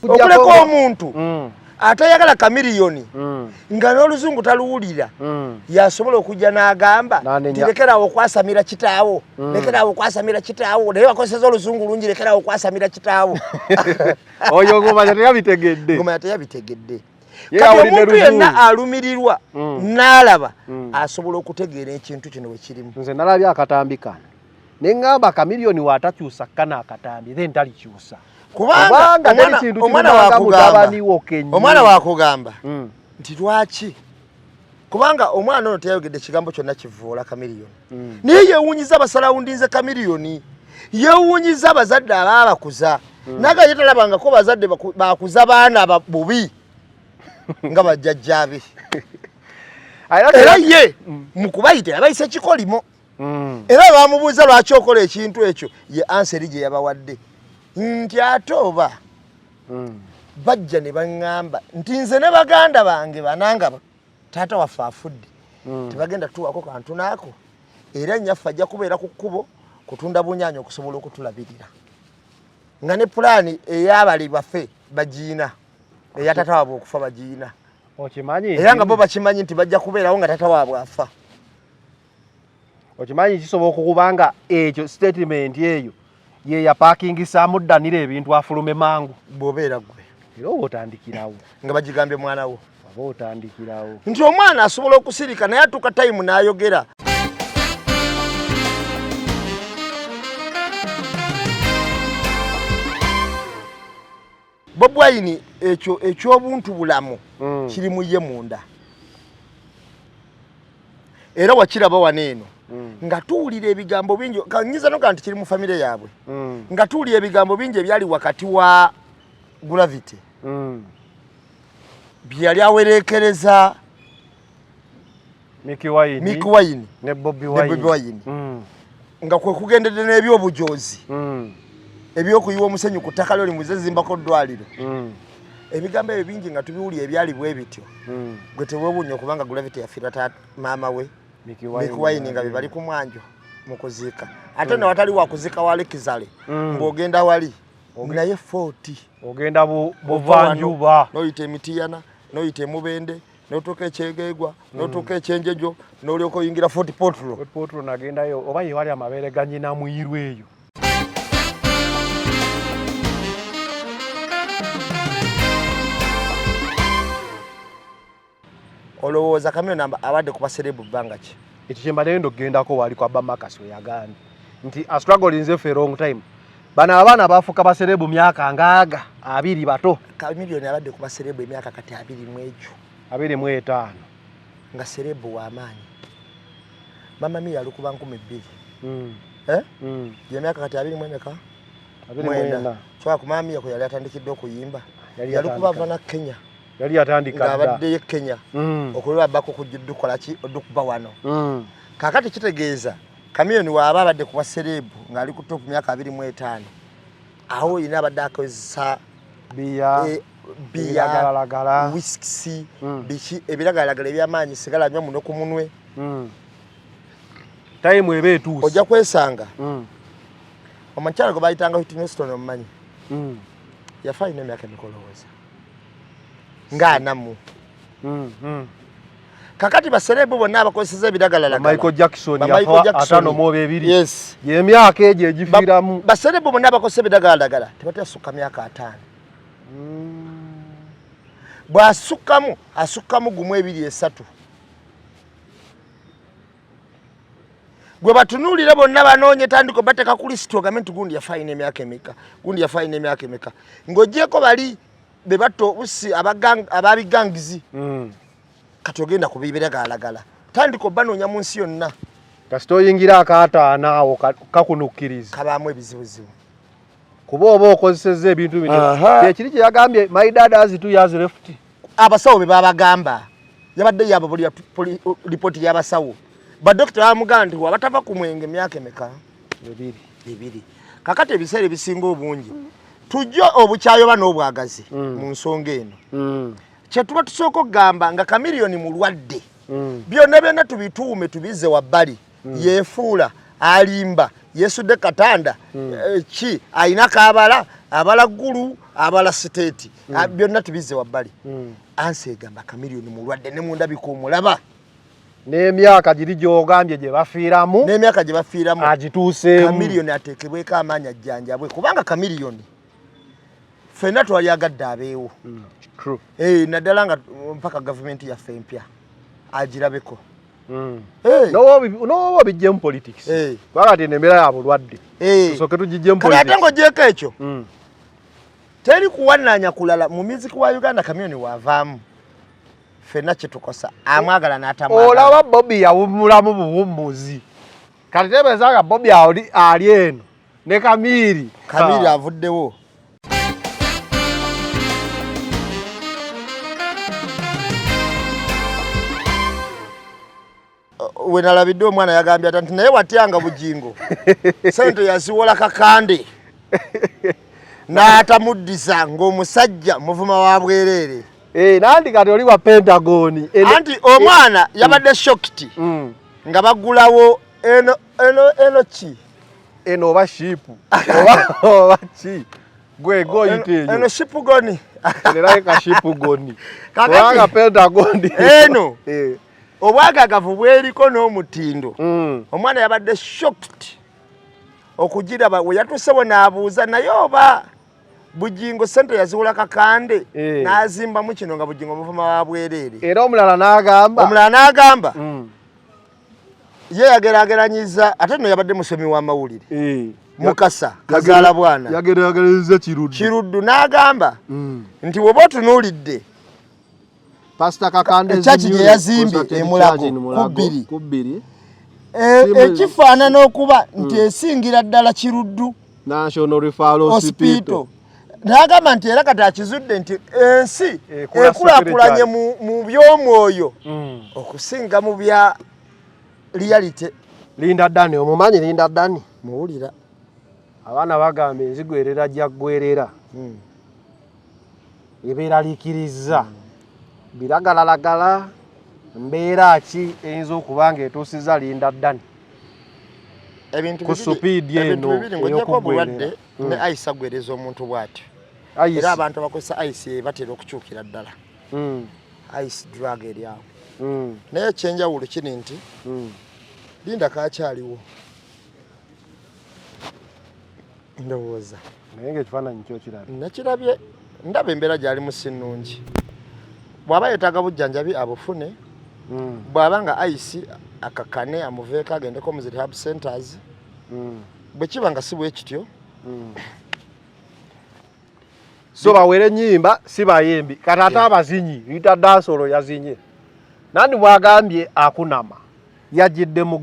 okuleko omuntu atayagala kamiliyoni nga n'oluzungu taluwulira yasobola okujja n'agamba lekerawo okwasamira kitaawo lekerawo okwasamira kitaawo naye bakozesa oluzungu lungi lekerawo okwasamira kitaawo oyo ngoma teyabitegedde kati omuntu yenna alumirirwa n'alaba asobola okutegeera ekintu kino we kirimu. Nze nalabye akatambi kano ne ngamba kamiliyoni watakyusa kana akatambi then talikyusa kubanga omwana wakugamba nti lwaki kubanga omwana ono teyayogedde kigambo kyonna kivoola kamiliyoni naye yeewuunyiza abasalawundinze kamiliyoni yeewuunyiza abazadde abaabakuza naga yetalabangako bazadde bakuza baana bubi nga bajjajjaabe era ye mu kubayita yabayise kikolimo era bamubuuza lwaki okola ekintu ekyo ye anseri gye yabawadde nti ate oba bajja ne baŋŋamba nti nze ne baganda bange banangaba taata waffe afudde tebagenda tuwako kantu naako era nnyaffe ajja kubeera ku kkubo kutunda bunyaanya okusobola okutulabirira nga ne pulaani ey'abali baffe bagiina eya taata waabwe okufa bagiina era nga bo bakimanyi nti bajja kubeerawo nga taata waabwe afa. Okimanyi kisobola okukubanga ekyo statement eyo ye yapakingisa muddanira ebintu afulume mangu bw'obeera gwe era oba otandikirawo nga bagigambye mwana wo oba otandikirawo nti omwana asobola okusirika naye atuuka tayimu n'ayogera. Bobi Wine ekyo eky'obuntu bulamu kiri mu ye munda era wakiraba wano eno nga tuwulira ebigambo bingi kanyiza no kanti kiri mu famire yaabwe nga tuwulira ebigambo bingi ebyali wakati wa Gravity byali awerekereza Mickey Wine ne Bobi Wine nga kwe kugendedde n'ebyobujozi ebyokuyiwa omusenyu ku ttaka lyoli muzezimbako ddwaliro ebigambo ebyo bingi nga tubiwulira ebyali bwe bityo gwe teweewuunya okubanga Gravity yafiira maama we Mickey Wine nga bali ku mwanjo mu kuziika ate nawatali wa kuziika wa Lekizale ng'ogenda wali naye 40 ogenda buvanjuba n'oyita emitiyana n'oyita emubende n'otuuka ekyegeegwa n'otuuka ekyenjejo n'olyoka oyingira Fort Portal nagendayo oba ye wali amabeere ganyina muyirwe eyo. Olowooza Kamiliyoni abadde ku baserebu bbanga ki? Ekyo kye mbadde ndoggendako wali kwa Bamakasi we yagambye nti a struggle nze for a long time bano abaana bafuuka baserebu myaka ngaaga 2 bato. Kamiliyoni abadde ku baserebu emyaka kati 25 nga serebu w'amaanyi. Mama Mia alukuba 2000 ye myaka kati 24 kywa ku Mama Mia ko yali atandikidde okuyimba yalukuba vana Kenya yali yatandika abadde ye Kenya okulwa bako kujjudukola ki odukuba wano kakati kitegeeza Kamiliyoni waaba abadde ku baserebu ng'ali ku top myaka 25 aho ina abadde akozesa biya whisky biki ebiragalagala eby'amaanyi sigala nywa muno ku munwe time ebe etuuse ojja kwesanga omukyala gwe bayitanga Whitney Houston omumanyi yafa ina emyaka emikolowooza ng'anamu kakati baserebu bonna abakozesa ebiragalagala Michael Jackson yafa 5 yes ye myaka egyo egifiiramu baserebu bonna abakozesa ebiragalagala tebatasukka myaka 5 bw'asukkamu asukkamu gumu 2 3 gwe batunuulire bonna banoonye tandiko bateka ku lisiti ogambe nti gundi yafa ina emyaka emeka gundi yafa ina emyaka emeka ng'ogyeko bali be bato busi ababigangizi kati ogenda kubibiragalagala tandiko banoonya mu nsi yonna kasita oyingira akaataana awo kakunukkiriza kabaamu ebizibuzibu kuba oba okozesezza ebintu bino ekiri kye yagambye my dad has 2 years left abasawo be babagamba yabadde yabo buli ripoti y'abasawo badokita bamugamba nti wabatava ku mwenge emyaka emeka 2 kakati ebiseera ebisinga obungi tujja obukyayoba n'obwagazi mu nsonga eno kye tuba tusooka okugamba nga Kamiliyoni mulwadde byonna byonna tubituume tubize wabbali yeefuula alimba yeesudde katanda ki ayina kaabala abala ggulu abala state byonna tubize wabbali ansi egamba Chameleone mulwadde ne mundabiko omulaba n'emyaka giri gy'ogambye gye bafiiramu n'emyaka gye bafiiramu agituuseemu Chameleone ateekebweko amaanyi ajjanjabwe kubanga Chameleone ffenna twali agadde abeewo naddala nga mpaka gavumenti yaffe empya agirabeko n'oba bijjemu politics kubanga ati embeera ya bulwadde tusooke tugijjemu politics kale ate ng'ogyeko ekyo teri kuwanaanya kulala mu muziki wa Uganda Chameleone waavaamu ffenna kyetukosa amwagala n'atamwagala olaba Bobby yawummulamu buwummuzi kati tebeeza nga Bobby ali eno ne Camille avuddewo we nalabidde omwana yagambye ati naye watyanga bugingo sente yaziwola kakande n'atamuddiza ng'omusajja muvuma wa bwereere nandi kati oli wa Pentagon anti omwana yabadde shocked nga bagulawo eno ki eno oba shipu oba ki gwe goyiteeyo eno shipu goni nerayika shipu goni kubanga Pentagon eno obwagagavu bweriko n'omutindo omwana yabadde shocked okugiraba we yatusewo n'abuuza naye oba bugingo sente yaziwula kakande n'azimbamu kino nga bugingo muvuma wa bwereere era omulala n'agamba ye yageraageranyiza ate nno yabadde musomi w'amawulire Mukasa kazaala bwana yageraageranyizza Kiruddu n'agamba nti woba otunuulidde Pastor Kakande ekyaki gye yazimbye emulago kubbiri ekifaanana okuba nti esingira ddala Kiruddu National Referral Hospital n'agamba nti era kati akizudde nti ensi ekulaakulanye mu by'omwoyo okusinga mu bya reality. Linda Dani omumanyi Linda Dani muwulira abaana bagamba enzigo erera jjaggwerera ebeera liikiriza biragalalagala mbeera ki eyinza okuba nga etuusiza Linda Dani ku supiidi eno ey'okugwerera ne ayisa gwereza omuntu bw'atyo era abantu abakozesa ayisi batera okukyukira ddala ayisi drug eri awo naye ekyenjawulo kiri nti Linda kakyaliwo ndowooza naye ng'ekifaananyi kyo kirabye nakirabye ndaba embeera gy'alimu si nnungi bw'aba yeetaaga bujjanjabi abufune bw'aba nga ayisi akakane amuveeko agendeko mu rehab centers bwe kiba nga si bwe kityo so bawere ennyimba si bayimbi kati ate abazinyi Rita Dansolo yazinye nandi bwagambye akunama yajjidde mu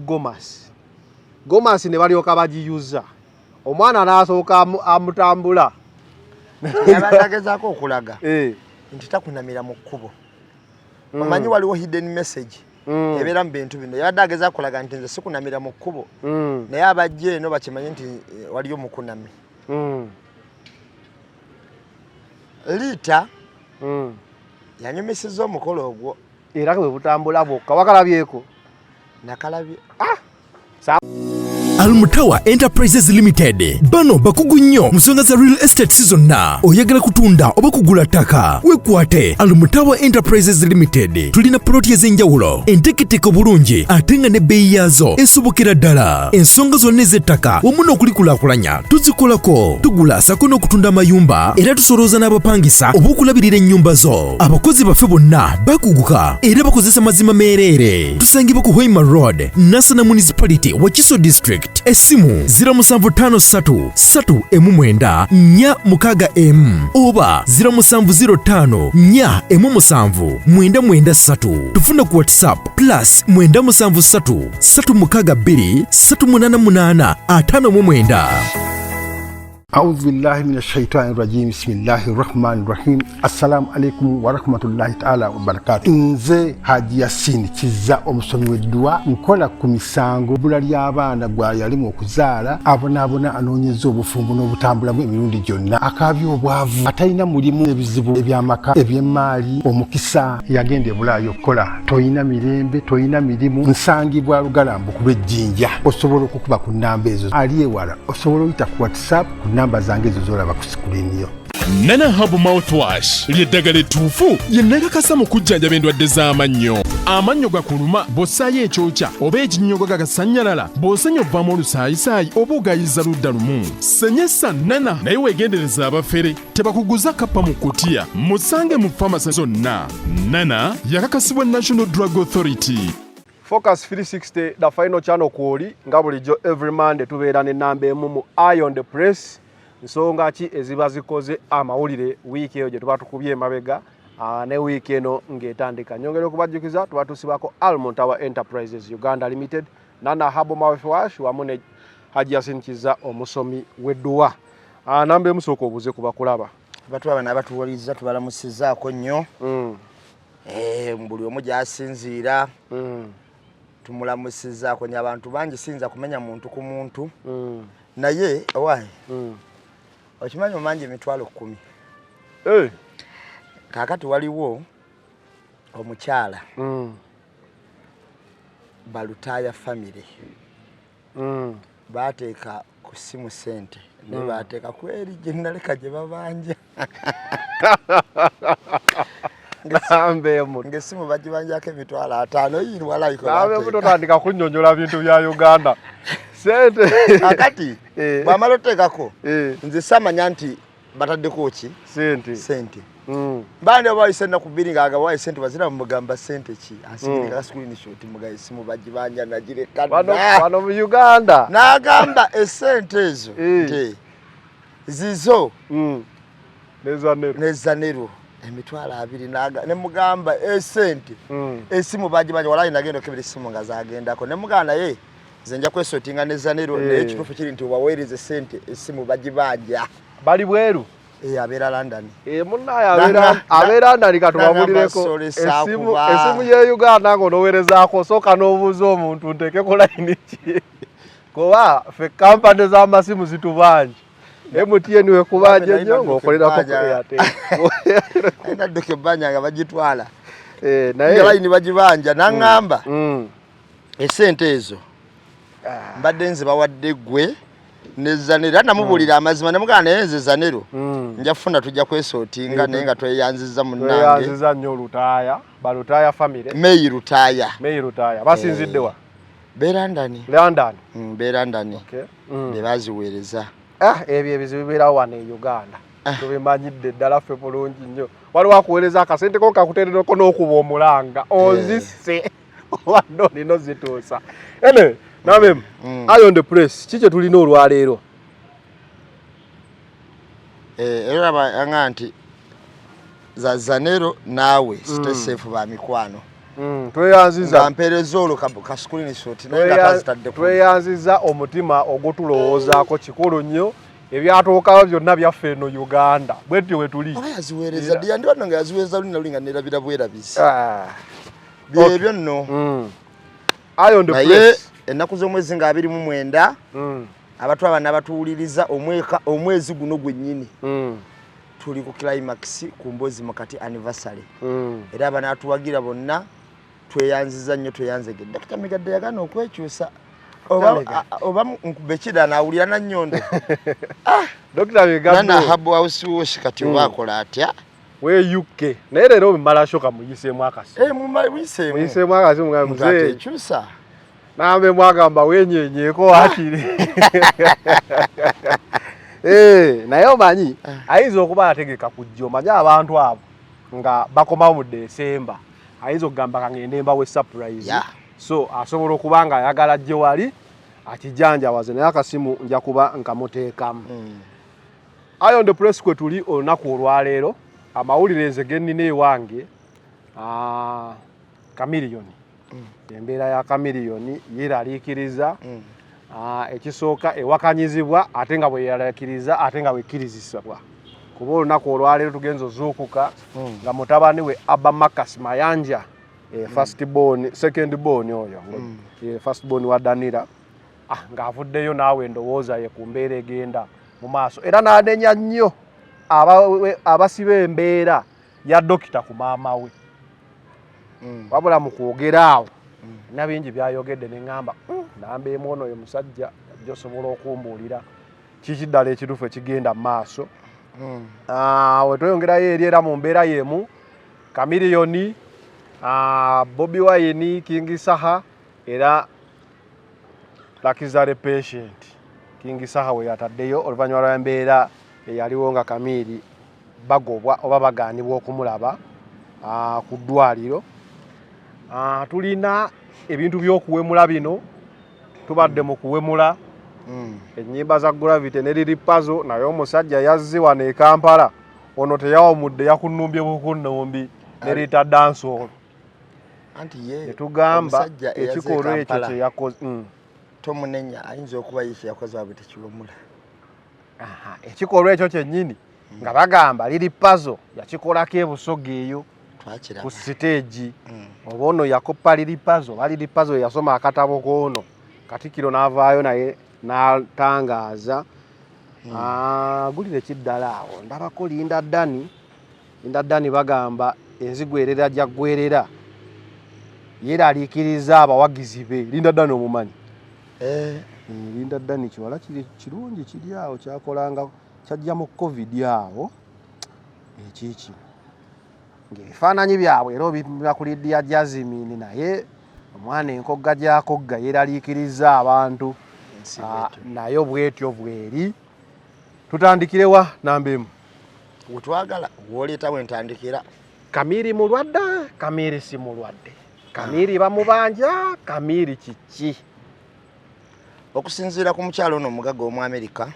Gomasi ne balyoka bagiyuza omwana n'asooka amutambula yabandagezaako okulaga nti takunamira mu kkubo omanyi waliwo hidden message ebeera mu bintu bino yabadde agezaako okulaga nti nze sikunamira mu kkubo naye abajja eno bakimanyi nti waliyo mukunami Rita yanyumisizza omukolo ogwo era bwe butambula bwokka wakalabyeko nakalabye Almutawa Enterprises Limited bano bakugu nnyo musonga za real estate zonna oyagala kutunda oba kugula ttaka wekwate Almutawa Enterprises Limited tulina ploti ez'enjawulo enteketeko bulungi ate nga n'ebbeeyi yaazo esobokera ddala ensonga zonna ez'ettaka wamu n'okulikulaakulanya tuzikolako tugula sako n'okutunda amayumba era tusolooza n'abapangisa oba okulabirira ennyumba zo abakozi baffe bonna bakuguka era bakozesa mazima meereere tusangibwa ku Hoima Road Nassana Municipality Wakiso District Esimu 0757 oba 0705 tufuna ku WhatsApp +97362 أعوذ بالله من الشيطان الرجيم بسم الله الرحمن الرحيم السلام عليكم ورحمة الله تعالى وبركاته nze Haji Yasin Kiza omusomi w'eddwa nkola ku misango bbula ly'abaana gwa yalimu okuzaala abonaabona anoonyeza obufumbo n'obutambulamu emirundi gyonna akaabya obwavu atalina mulimu ebizibu eby'amaka eby'emmaali omukisa yagenda e Bulaayi okukola toyina mirembe toyina mirimu nsangibwa Lugalambo ku lw'ejjinja osobola okukuba ku nnamba ezo ali ewala osobola oyita ku WhatsApp ku namba zange ezo zolaba ku screen yo. Nana Hub Mouthwash ly'eddagala ettuufu lye nnakakasa mu kujjanjaba endwadde z'amannyo. Amannyo gakuluma bw'ossaayo ekyokya oba ekinnyogo gagasanyalala bw'osenya ovaamu olusaayisaayi oba ogayiza ludda lumu. Senyesa Nana naye weegendereza abafere tebakuguza kappa mu kkutiya musange mu famasi zonna. Nana yakakasibwa National Drug Authority. Focus 360 the final channel kwoli nga bulijjo every Monday tubeera n'ennamba emu mu Eye on the Press. Nsonga ki eziba zikoze amawulire wiiki eyo gye tuba tukubye emabega ne wiiki eno ng'etandika. Nyongera okubajjukiza tuba tusibako Almond Tower Enterprises Uganda Limited, Nana Habo Mouthwash wamu ne Haji Yasin Kiza omusomi w'edduwa. Namba emusooka obuze kuba kulaba. Batu abana abatuwaliza tubalamusizaako nnyo. Buli omu gy'asinziira. Tumulamusizaako nnyo abantu bangi sinza kumenya muntu ku muntu. Naye owaayi. Okimanyi omanji emitwalo 10. Kaakati waliwo omukyala Balutaya family baateeka ku simu sente ne baateeka ku eri gye naleka gye babanja ng'essimu bagibanjako emitwalo 5 yirwa layiko totandika kunnyonnyola bintu bya Uganda. Sente kakati bwamala oteekako nze samanya nti bataddeko ki sente bandi abayise ennaku 2 ngaaga bawaye sente bazira mugamba sente ki asingirika screenshot mugaye esimu bagibanja nagireka wano mu Uganda n'agamba esente ezo zizo nezanero emitwalo 2 ne mugamba esente esimu bagibanja walayi nagenda okebera esimu nga zagendako ne muganda ye zenja kwesotinga ne zanero n'ekituufu kiri nti obaweereze sente esimu bagibanja bali bweru abeera London munnaye abeera London katubabulireko esimu ye Uganda ng'onoweerezaako sooka n'obuuza omuntu nteekeko layini ki kuba ffe kampani z'amasimu zitubanja MTN wekubanja nnyo ng'okolerako ku Airtel nadduka ebbanja nga bagitwala naye layini bagibanja n'aŋŋamba esente ezo mbadde nze bawadde ggwe ne zanero namubulira amazima ne mugana naye nze zanero njafuna tujja kwesootinga naye nga tweyanziza munnange tweyanziza nnyo Lutaya Balutaya family Meyi Lutaya basinzidde wa London London ne baziweereza ebyo ebizibu bibeerawo wano e Uganda tubimanyidde ddala ffe bulungi nnyo waliwo akuweereza akasente ko kakuteerereko n'okuba omulanga onzisse wano lino zituusa ene namem Eye on the Press kiki tulina olwaleero era banga nti za zanero naawe stay safe ba mikwano tweyanziza mpereza olwo ka screenshot naye kazitadde tweyanziza omutima ogutulowoozaako kikulu nnyo ebyatuukawo byonna byaffe eno Uganda bwetyo we tuli yaziweereza diyandi wano nga yaziweereza lulina lulinga nerabira bwerabisi byebyo nno Eye on the Press ennaku z'omwezi nga 29 abantu abana abatuwuliriza omwezi guno gwennyini tuli ku climax ku Mbozi Mukati anniversary era abanatuwagira bonna tweyanziza nnyo tweyanzege Dr. Migadde yagana okwekyusa oba nkubekida nawulira na nnyondo Dr. Migadde Nana Habo House kati wakola atya we UK naye leero bimala shoka muyiseemu akasi muyiseemu akasi mugamze kyusa nambe mwagamba wenyenyeeko wakiri naye omanyi ayinza okuba ategeka kujja omanyi abantu abo nga bakomawo mu Desemba ayinza okugamba kangende mbawe surprise so asobola okuba nga ayagala gye wali akijanjawaze naye akasimu nja kuba nkamuteekamu Eye on the Press kwe tuli olunaku olwaleero amawulire nze gennina ewange Chameleone embeera ya Chameleone yeeraliikiriza ekisooka ewakanyizibwa ate nga bwe yeeraliikiriza ate nga bwekkirizisibwa kuba olunaku olwaleero tugenza ozuukuka nga mutabani we Abba Marcus Mayanja second born oyo first born wa Danira ng'avuddeyo naawe endowooza ye ku mbeera egenda mu maaso era n'anenya nnyo abasiba embeera ya dokita ku maama we wabula mu kwogera awo nabingi byayogedde ne ŋŋamba namba emu ono oyo musajja ajja osobola okumbuulira kikiddala ekituufu ekigenda mu maaso. Wetweyongerayo eri era mu mbeera y'emu Chameleone, Bobi Wine, King Saha era Lakizale Patient. King Saha we yataddeyo oluvannyuma lw'embeera eyaliwo nga Kamiri bagobwa oba bagaanibwa okumulaba ku ddwaliro. Tulina ebintu by'okuwemula bino, tubadde mu kuwemula ennyimba za Gravity ne Lili Puzzle, naye omusajja yazze wano e Kampala, ono teyawumudde yakunnumbye bukunnumbi ne Rita Dancehall. Netugamba ekikolwa ekyo kye yakoze tomunenya ayinza okuba yiki yakoze wabwe tekiwemula. Ekikolwa ekyo kyennyini nga bagamba Lili Puzzle yakikolako e Busoga eyo ku siteegi. Oba ono yakoppa Lili Puzzle, oba Lili Puzzle yasoma akatabo k'ono, Katikkiro n'avaayo naye n'atangaaza. Gulire kiddala awo ndabako Linda Dani bagamba enzigo erera gyagwerera yeraliikiriza abawagizi be. Linda Dani omumanyi? Linda Dani kiwala kirungi kiri awo kyakolanga kyajja mu COVID awo ekiki ng'ebifaananyi byabwe era obimira ku Lydia Jasmine, naye omwana enkogga gy'akogga yeraliikiriza abantu naye bwetyo bweri. Tutandikirewa namba emu wetwagala w'oleeta wentandikira. Kamiri mulwadde, Kamiri si mulwadde, Kamiri bamubanja, Kamiri kiki? Okusinziira ku mukyalo ono omugaga Omwamerika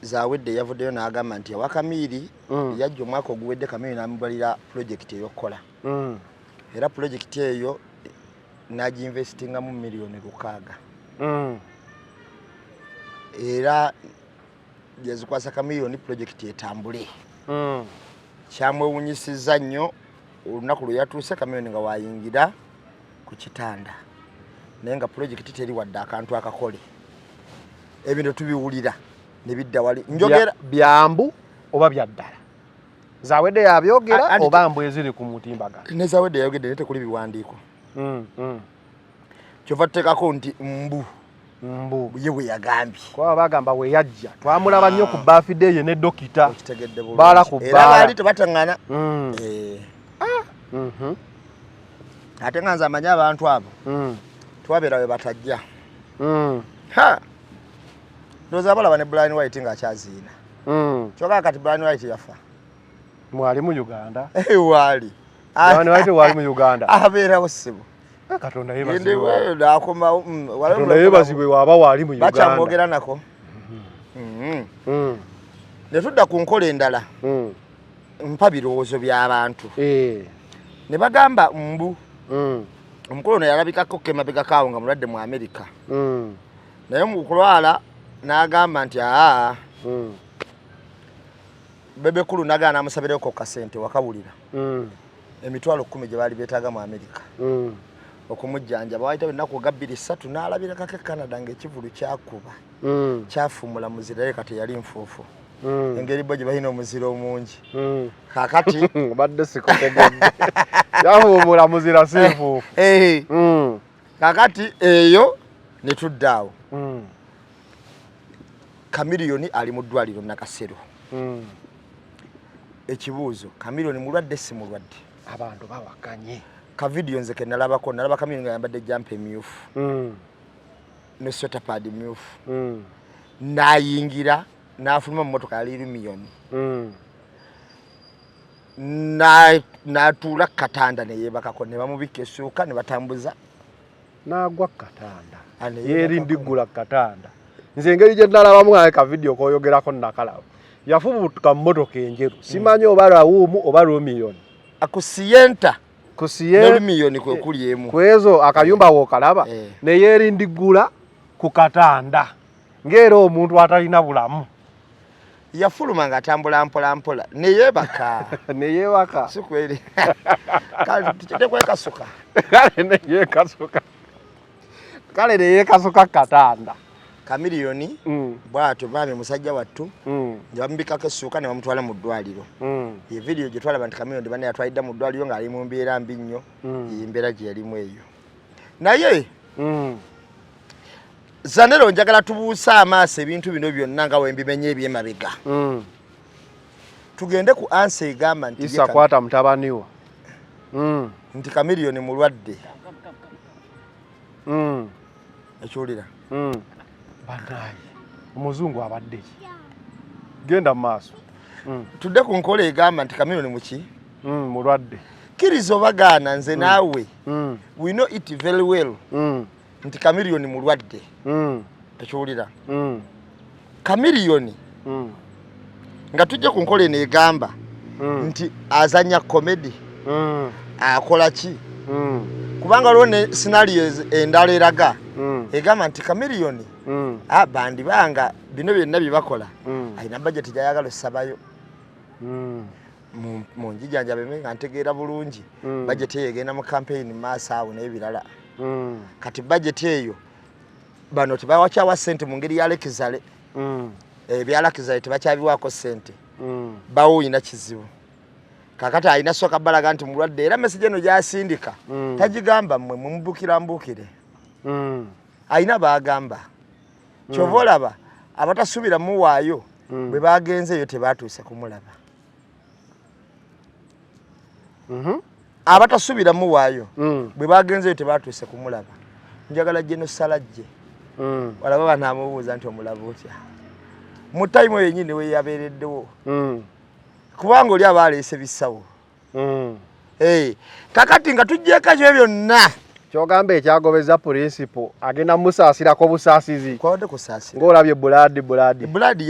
zaawedde yavuddeyo n'agamba nti ewa Kamiri yajja omwaka oguwedde Kamiri n'amubalira pulojekiti ey'okukola era pulojekiti eyo n'aginvestingamu $6,000,000 era yazikwasa Chameleone pulojekiti etambule. Kyamwewunyisizza nnyo olunaku lwe yatuuse Chameleone nga waayingira ku kitanda naye nga pulojekiti teri wadde akantu akakole. Ebintu tubiwulira ne bidda wali njogera byambu oba byaddala. Zaawedde yabyogera oba mbwe eziri ku mutimbagano? Ne Zaawedde yayogedde naye tekuli biwandiiko. Kyova tuteekako nti mbu ye bwe yagambye. Kuba bagamba we yajja twamulaba nnyo ku birthday ye ne dokita okitegedde bulungi. Baala ku baala. Era baali tebatangana. Ate nga nze amanyi abantu abo twabeera we batajja. Ndowooza balaba ne Brian White ng'akyaziina. Kyokka kati Brian White yafa. Mwali mu Uganda? Waali. Brian White wali mu Uganda? Abeerawo ssibu. Katonda yeebazibwe. Katonda yeebazibwe waaba wali mu Uganda. Bakyamwogera nako. Ne tudda ku nkola endala. Mpa birowoozo by'abantu. Ne bagamba mbu. Omukulu ono yalabikako kemabega kaawo nga mulwadde mu Amerika. Naye mu kulwala n'agamba nti Bebe Kulu n'agaana amusabireko kasente wakawulira. Emitwalo 10 gye baali beetaaga mu Amerika. Okumujjanjaba wayita ennaku ga 2-3 n'alabirako e Canada ng'ekivulu kyakuba. Kyafumula muzira ye kati yali nfuufu. Engeri bo gye balina omuziro omungi. Kaakati obadde sikotegedde. Yafumula muzira si nfuufu. Kaakati eyo ne tuddaawo. Chameleone ali mu ddwaliro Nakasero. Ekibuuzo, Chameleone mulwadde si mulwadde? Abantu bawakanye. Ka video nze ke nalabako nalaba Chameleone nga yambadde jampa emyufu. Ne sweater pad emyufu. N'ayingira n'afuluma mu mmotoka yali Lumion. N'atuula ku katanda ne yeebakako ne bamubikka essuuka ne batambuza. N'agwa ku katanda. Yeerindiggula ku katanda. Nze engeri gye nalabamu aye ka video k'oyogerako nakalaba. Yafubutuka mu mmotoka enjeru. Simanyi oba Lawumu oba Lumion. Akusienta. Kusiye Lumion kwe kuli emu. Kwezo akayumba wookalaba. Ne yeerindiggula ku katanda. Ng'era omuntu atalina bulamu. Yafuluma ng'atambula mpola ne yeebaka. Ne yeebaka. Si kweri. Kale tekwekasuka. Kale ne yeekasuka. Kale ne yeekasuka katanda. Chameleone bw'atyo baami musajja wattu gye bamubikako essuuka ne bamutwala mu ddwaliro. Ye video gye twalaba nti Chameleone banne yatwalidda mu ddwaliro ng'ali mu mbeera mbi nnyo, ye mbeera gye yalimu eyo. Naye Zanero njagala tubuusa amaaso ebintu bino byonna nga wembimenye ebyemabega. Tugende ku ansa egamba nti Isa kwata mutabaniwa. Nti Chameleone mulwadde. Ekyulira. Banayi. Omuzungu abadde ki? Genda maaso. Tudde ku nkola egamba nti Chameleone muki? Mulwadde. Kirizo bagaana nze naawe. We know it very well. Nti Chameleone mulwadde. Ekyulira. Chameleone. Nga tujje ku nkola eno egamba nti azanya comedy. Akola ki? Kubanga lone scenarios endala eraga egamba nti Chameleone bandi banga bino byonna bibakola ayina budget gyayagala osabayo mu njijanjabe nga ntegeera bulungi budget eyo egenda mu campaign maaso awo n'ebirala kati budget eyo bano tebawakyawa ssente mu ngeri ya lekizale ebyalakizale tebakyabiwaako ssente bawuuyina kizibu kakati alina soka balaga nti mulwadde era message eno gyasindika tagigamba mmwe mumubukire alina bagamba kyova olaba abatasubira muwaayo bwe bagenze eyo tebatuuse kumulaba abatasubira muwaayo bwe bagenze eyo tebatuuse kumulaba njagala Geno Salajje walaba banaamubuuza nti omulaba otya mu time eyo yennyini we yabeereddewo kubanga oli abaleese bisawo kakati nga tujjeeko ekyo byonna kyogamba ekyagobeza principal agenda musaasirako busaasizi kwabadde kusaasira ng'olabye buladi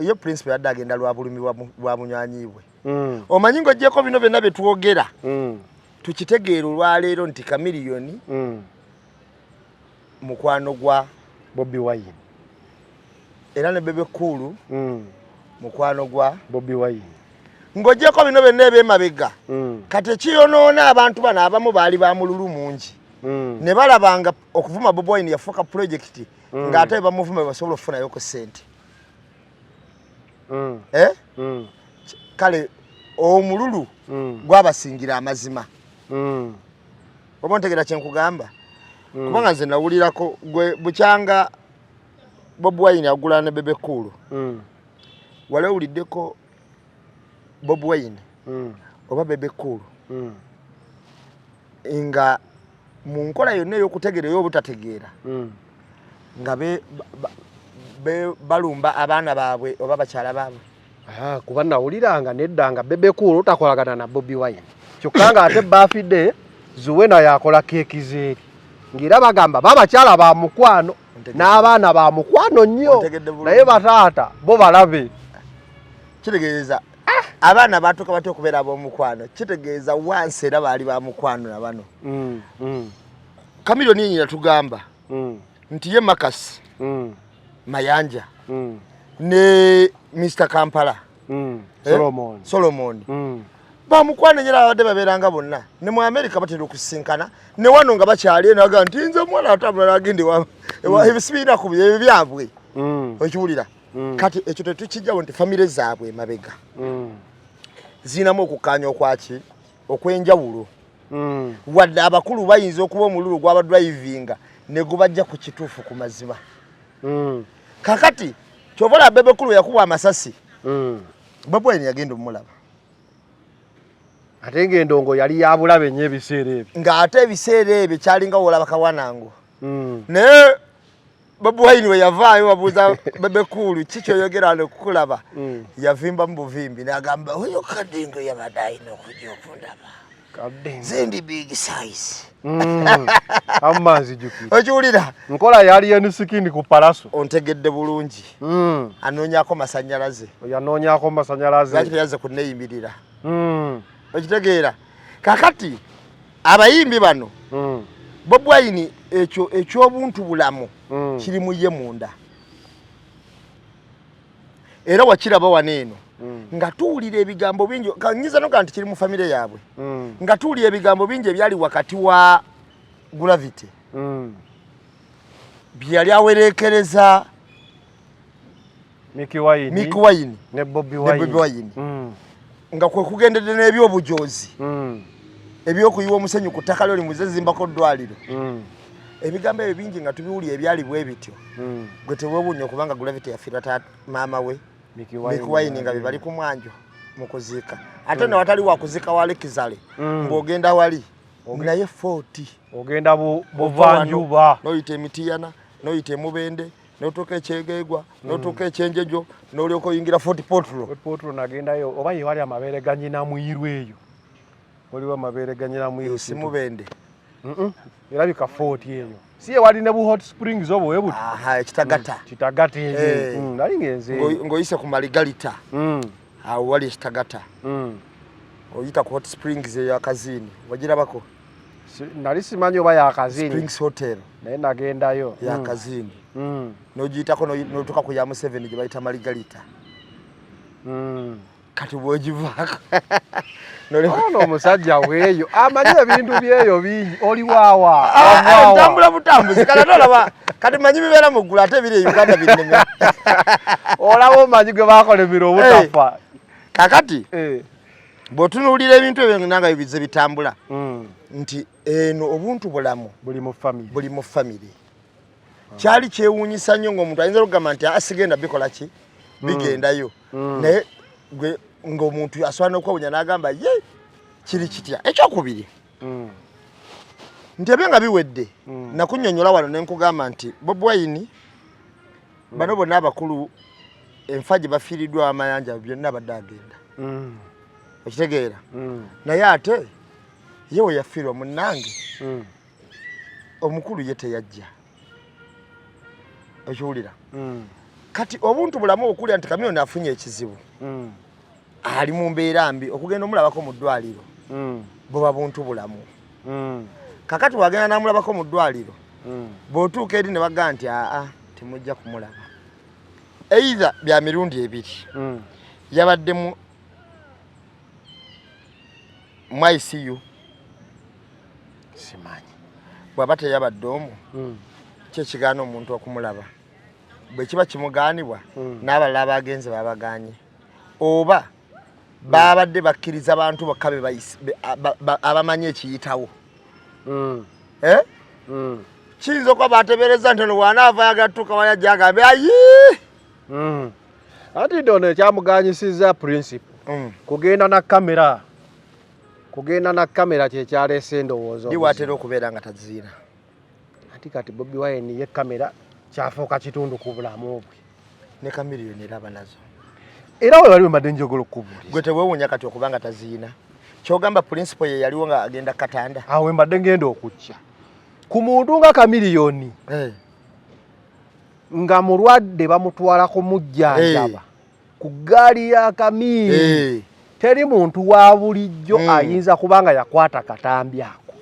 yo principal yadde agenda lwa bulumi bwa munywanyiibwe omanyi ng'oggyeko bino byonna bye twogera tukitegeera olwaleero nti Chameleone mukwano gwa Bobi Wine era ne Bebe Cool mukwano gwa Bobi Wine ng'oggyeko bino byonna ebyemabega kati ekiyonoona abantu bano abamu baali bamululu mungi ne balabanga okuvuma Bobi Wine yafuuka project ng'ate bamuvuma basobola okufunayo ku ssente kale omululu gwabasingira amazima oba ntegeera kyenkugamba kubanga nze nawulirako gwe bukyanga Bobi Wine agula ne Bebe Cool wale uliddeko Bobi Wine oba Bebe Cool nga mu nkola yonna ey'okutegeera ey'obutategeera nga balumba abaana baabwe oba bakyala baabwe kuba nawuliranga nedda nga Bebe Cool takolagana na Bobi Wine kyokka nga ate birthday Zuwena yakola keeki zeeri ng'era bagamba babakyala ba mukwano n'abaana ba mukwano nnyo naye bataata bo balabe kitegeeza abaana batuuka batya okubeera ab'omukwano kitegeeza wansi era baali ba mukwano na bano Chameleone yennyini yatugamba nti ye Makasi Mayanja ne Mr. Kampala Solomon ba mukwano nyera abadde babeeranga bonna ne mu America batera okusinkana ne wano nga bakyali eno aga nti nze mwana atambula agende ebisibiina ku bye byabwe okiwulira kati ekyo tetukijjawo nti famire zaabwe emabega zinamu okukaanya okwaki okwenjawulo wadde abakulu bayinza okuba omululu gw'abadrivinga ne gubajja ku kituufu ku mazima kakati kyovola Bebe Cool yakubwa amasasi Bobi Wine yagenda omulaba ate ng'endongo yali yabulabe nnyo ebiseera ebyo ng'ate ebiseera ebyo kyalinga wolaba kawanango naye Bobi Wine we yavaayo wabuuza Bebe Cool ki kyoyogera nokukulaba yavimba mu buvimbi n'agamba oyo kadingo yabadde alina okujja okundaba zendi big size amanzijukira okiwulira nkola yali yenusikindi ku palaso ontegedde bulungi anoonyako masannyalaze yanoonyako masannyalaze lwaki teyaze kunneeyimirira okitegeera kakati abayimbi bano Bobi Wine ekyobuntu bulamu kiri mu ye munda era wakiraba wano eno nga tuwulira ebigambo bingi kanyiza noga nti kiri mu famire yaabwe nga tuwulira ebigambo bingi ebyali wakati wa Gravity byali awerekereza Mickey Wine ne Bobi Wine nga kwe kugendedde n'ebyobujozi ebyokuyiwa omusenyu ku ttaka lyoli muzezimbako ddwaliro ebigambo ebyo bingi nga tubiwulira ebyali bwe bityo gwe teweewuunya okubanga Gravity yafiirwa maama we Mikiwaini nga bali ku mwanjo mu kuziika ate ne watali wa kuziika wa Lekizale ng'ogenda wali naye 40 ogenda buvanjuba n'oyita Emitiyana n'oyita Emubende n'otuuka Ekyegeegwa n'otuuka Ekyenjejo n'olyoka oyingira Fort Portal nagendayo oba ye wali amabeere ganyina mwirwe eyo waliwo amabeere ganyina mwirwe si Mubende erabika 40 eyo si ye wali ne bu hot springs obo webuti Ekitagata kitagata eyo nali ngenze ng'oyise ku Maligalita awo wali Ekitagata oyita ku hot springs eyo Akazini wagirabako nali simanyi oba yakazini Springs Hotel naye nagendayo yakazini n'ogiyitako n'otuuka ku ya Museveni gye bayita Maligalita kati bw'ogivaako ono omusajja weeyo amanyi ebintu byeyo bingi oli waawa ntambula butambuzi kati olaba kati manyi bibeera mu ggulu ate biri e Uganda binneme olaba omanyi gwe baakolemera obutafa kakati bw'otunuulira ebintu ebyo nanga bibize bitambula nti eno obuntu bulamu buli mu famire kyali kyewuunyisa nnyo ng'omuntu ayinza okugamba nti asigenda bikola ki bigendayo naye gwe ng'omuntu asobola n'okwewuunya n'agamba ye kiri kitya ekyokubiri nti ebyo nga biwedde nakunnyonnyola wano ne nkugamba nti Bobi Wine bano bonna abakulu enfa gye bafiiriddwa amayanja byonna abadde agenda okitegeera naye ate ye we yafiirwa munnange omukulu ye teyajja okiwulira kati obuntu bulamu okulya nti Kamyoni afunye ekizibu ali mu mbeera mbi okugenda omulabako mu ddwaliro buba buntu bulamu kakati wagenda namulabako mu ddwaliro bw'otuuka eri ne bagaa nti aa temujja kumulaba either bya mirundi ebiri yabadde mu ICU simanyi bw'aba teyabadde omwo kyekigaana omuntu okumulaba bwe kiba kimugaanibwa n'abalala abagenzi babaganye oba babadde bakkiriza abantu bokka abamanyi ekiyitawo kiyinza okuba batebereza nti ono bw'anaava yagattuka wayajja agambe ayi anti dono ekyamuganyisizza principle kugenda na kamera kyekyaleese endowooza ndiwaatera okubeera nga taziina anti kati Bobi Wine ye kamera kyafuuka kitundu ku bulamu bwe ne Kamiliyoni eraba nazo era we waliwo mbadde njogera okubuuliza gwe teweewuunya kati okubanga taziina kyogamba principle ye yaliwo nga agenda Katanda awe mbadde ngenda okujja ku muntu nga Kamiliyoni nga mulwadde bamutwala kumujjanjaba ku ggaali ya Kamiiri teri muntu wa bulijjo ayinza kubanga yakwata katambi ako